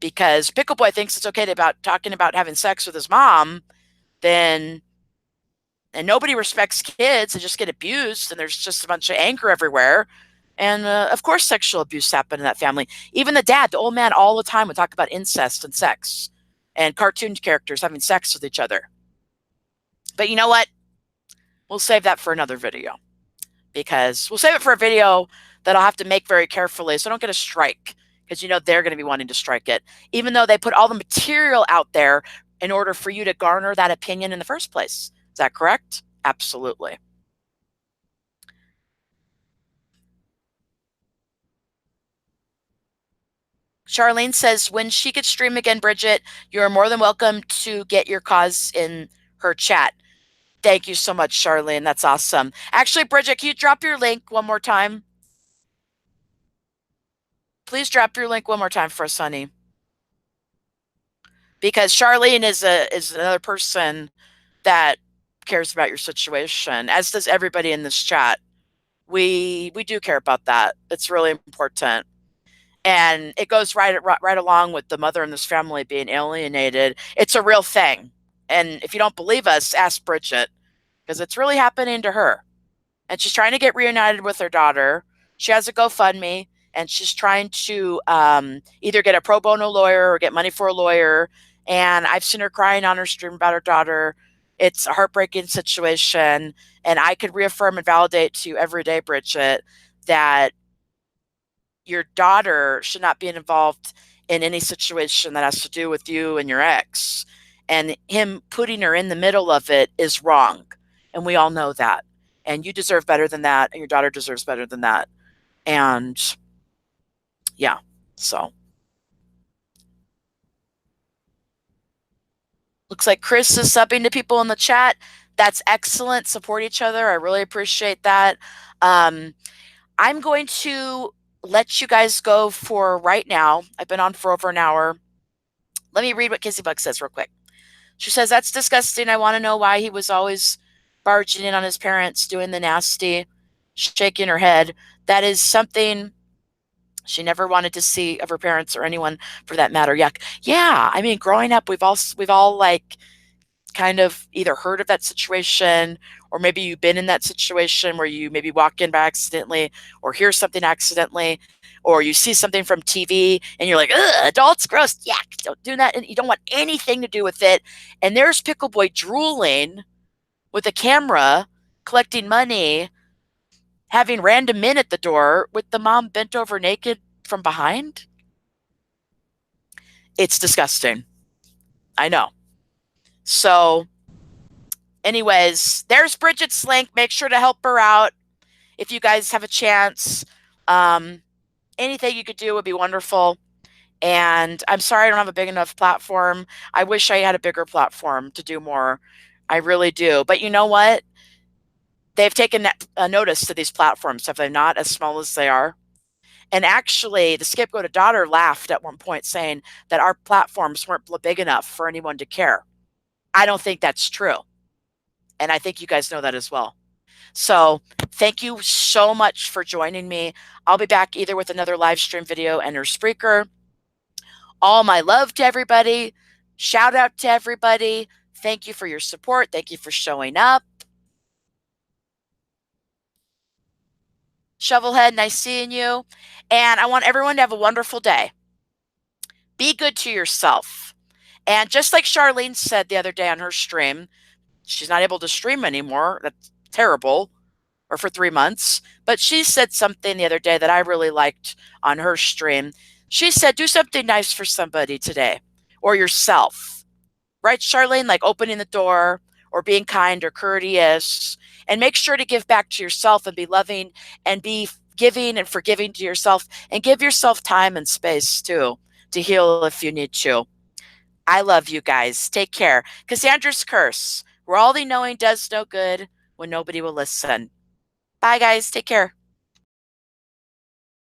Because Pickle Boy thinks it's okay about talking about having sex with his mom, then and nobody respects kids. They just get abused, and there's just a bunch of anger everywhere. And of course, sexual abuse happened in that family. Even the dad, the old man, all the time would talk about incest and sex and cartoon characters having sex with each other. But you know what? We'll save that for another video, because we'll save it for a video that I'll have to make very carefully so I don't get a strike, because you know they're going to be wanting to strike it, even though they put all the material out there in order for you to garner that opinion in the first place. Is that correct? Absolutely. Charlene says, when she could stream again, Bridget, you are more than welcome to get your cause in her chat. Thank you so much, Charlene. That's awesome. Actually, Bridget, can you drop your link one more time? Please drop your link one more time for us, honey. Because Charlene is another person that cares about your situation, as does everybody in this chat. We do care about that. It's really important. And it goes right along with the mother in this family being alienated. It's a real thing. And if you don't believe us, ask Bridget, because it's really happening to her. And she's trying to get reunited with her daughter. She has a GoFundMe, and she's trying to either get a pro bono lawyer or get money for a lawyer. And I've seen her crying on her stream about her daughter. It's a heartbreaking situation. And I could reaffirm and validate to you every day, Bridget, that your daughter should not be involved in any situation that has to do with you and your ex. And him putting her in the middle of it is wrong. And we all know that. And you deserve better than that. And your daughter deserves better than that. And yeah, so. Looks like Chris is subbing to people in the chat. That's excellent. Support each other. I really appreciate that. I'm going to let you guys go for right now. I've been on for over an hour. Let me read what Kissy Bug says real quick. She says, that's disgusting. I want to know why he was always barging in on his parents, doing the nasty, shaking her head. That is something she never wanted to see of her parents or anyone for that matter. Yuck. Yeah, I mean, growing up, we've all like kind of either heard of that situation, or maybe you've been in that situation where you maybe walk in by accidentally or hear something accidentally, or you see something from TV and you're like, ugh, adults, gross, yuck, don't do that. And you don't want anything to do with it. And there's Pickle Boy drooling with a camera, collecting money, having random men at the door with the mom bent over naked from behind. It's disgusting. I know. So anyways, there's Bridget's link. Make sure to help her out if you guys have a chance. Anything you could do would be wonderful. And I'm sorry I don't have a big enough platform. I wish I had a bigger platform to do more. I really do. But you know what? They've taken notice to these platforms, have they not, as small as they are? And actually, the Scapegoat daughter laughed at one point saying that our platforms weren't big enough for anyone to care. I don't think that's true. And I think you guys know that as well. So thank you so much for joining me. I'll be back either with another live stream video and or Spreaker. All my love to everybody. Shout out to everybody. Thank you for your support. Thank you for showing up. Shovelhead, nice seeing you. And I want everyone to have a wonderful day. Be good to yourself. And just like Charlene said the other day on her stream, she's not able to stream anymore. That's terrible. Or for 3 months. But she said something the other day that I really liked on her stream. She said, do something nice for somebody today. Or yourself. Right, Charlene? Like opening the door or being kind or courteous. And make sure to give back to yourself and be loving and be giving and forgiving to yourself. And give yourself time and space, too, to heal if you need to. I love you guys. Take care. Cassandra's curse. Where all the knowing does no good when nobody will listen. Bye, guys. Take care.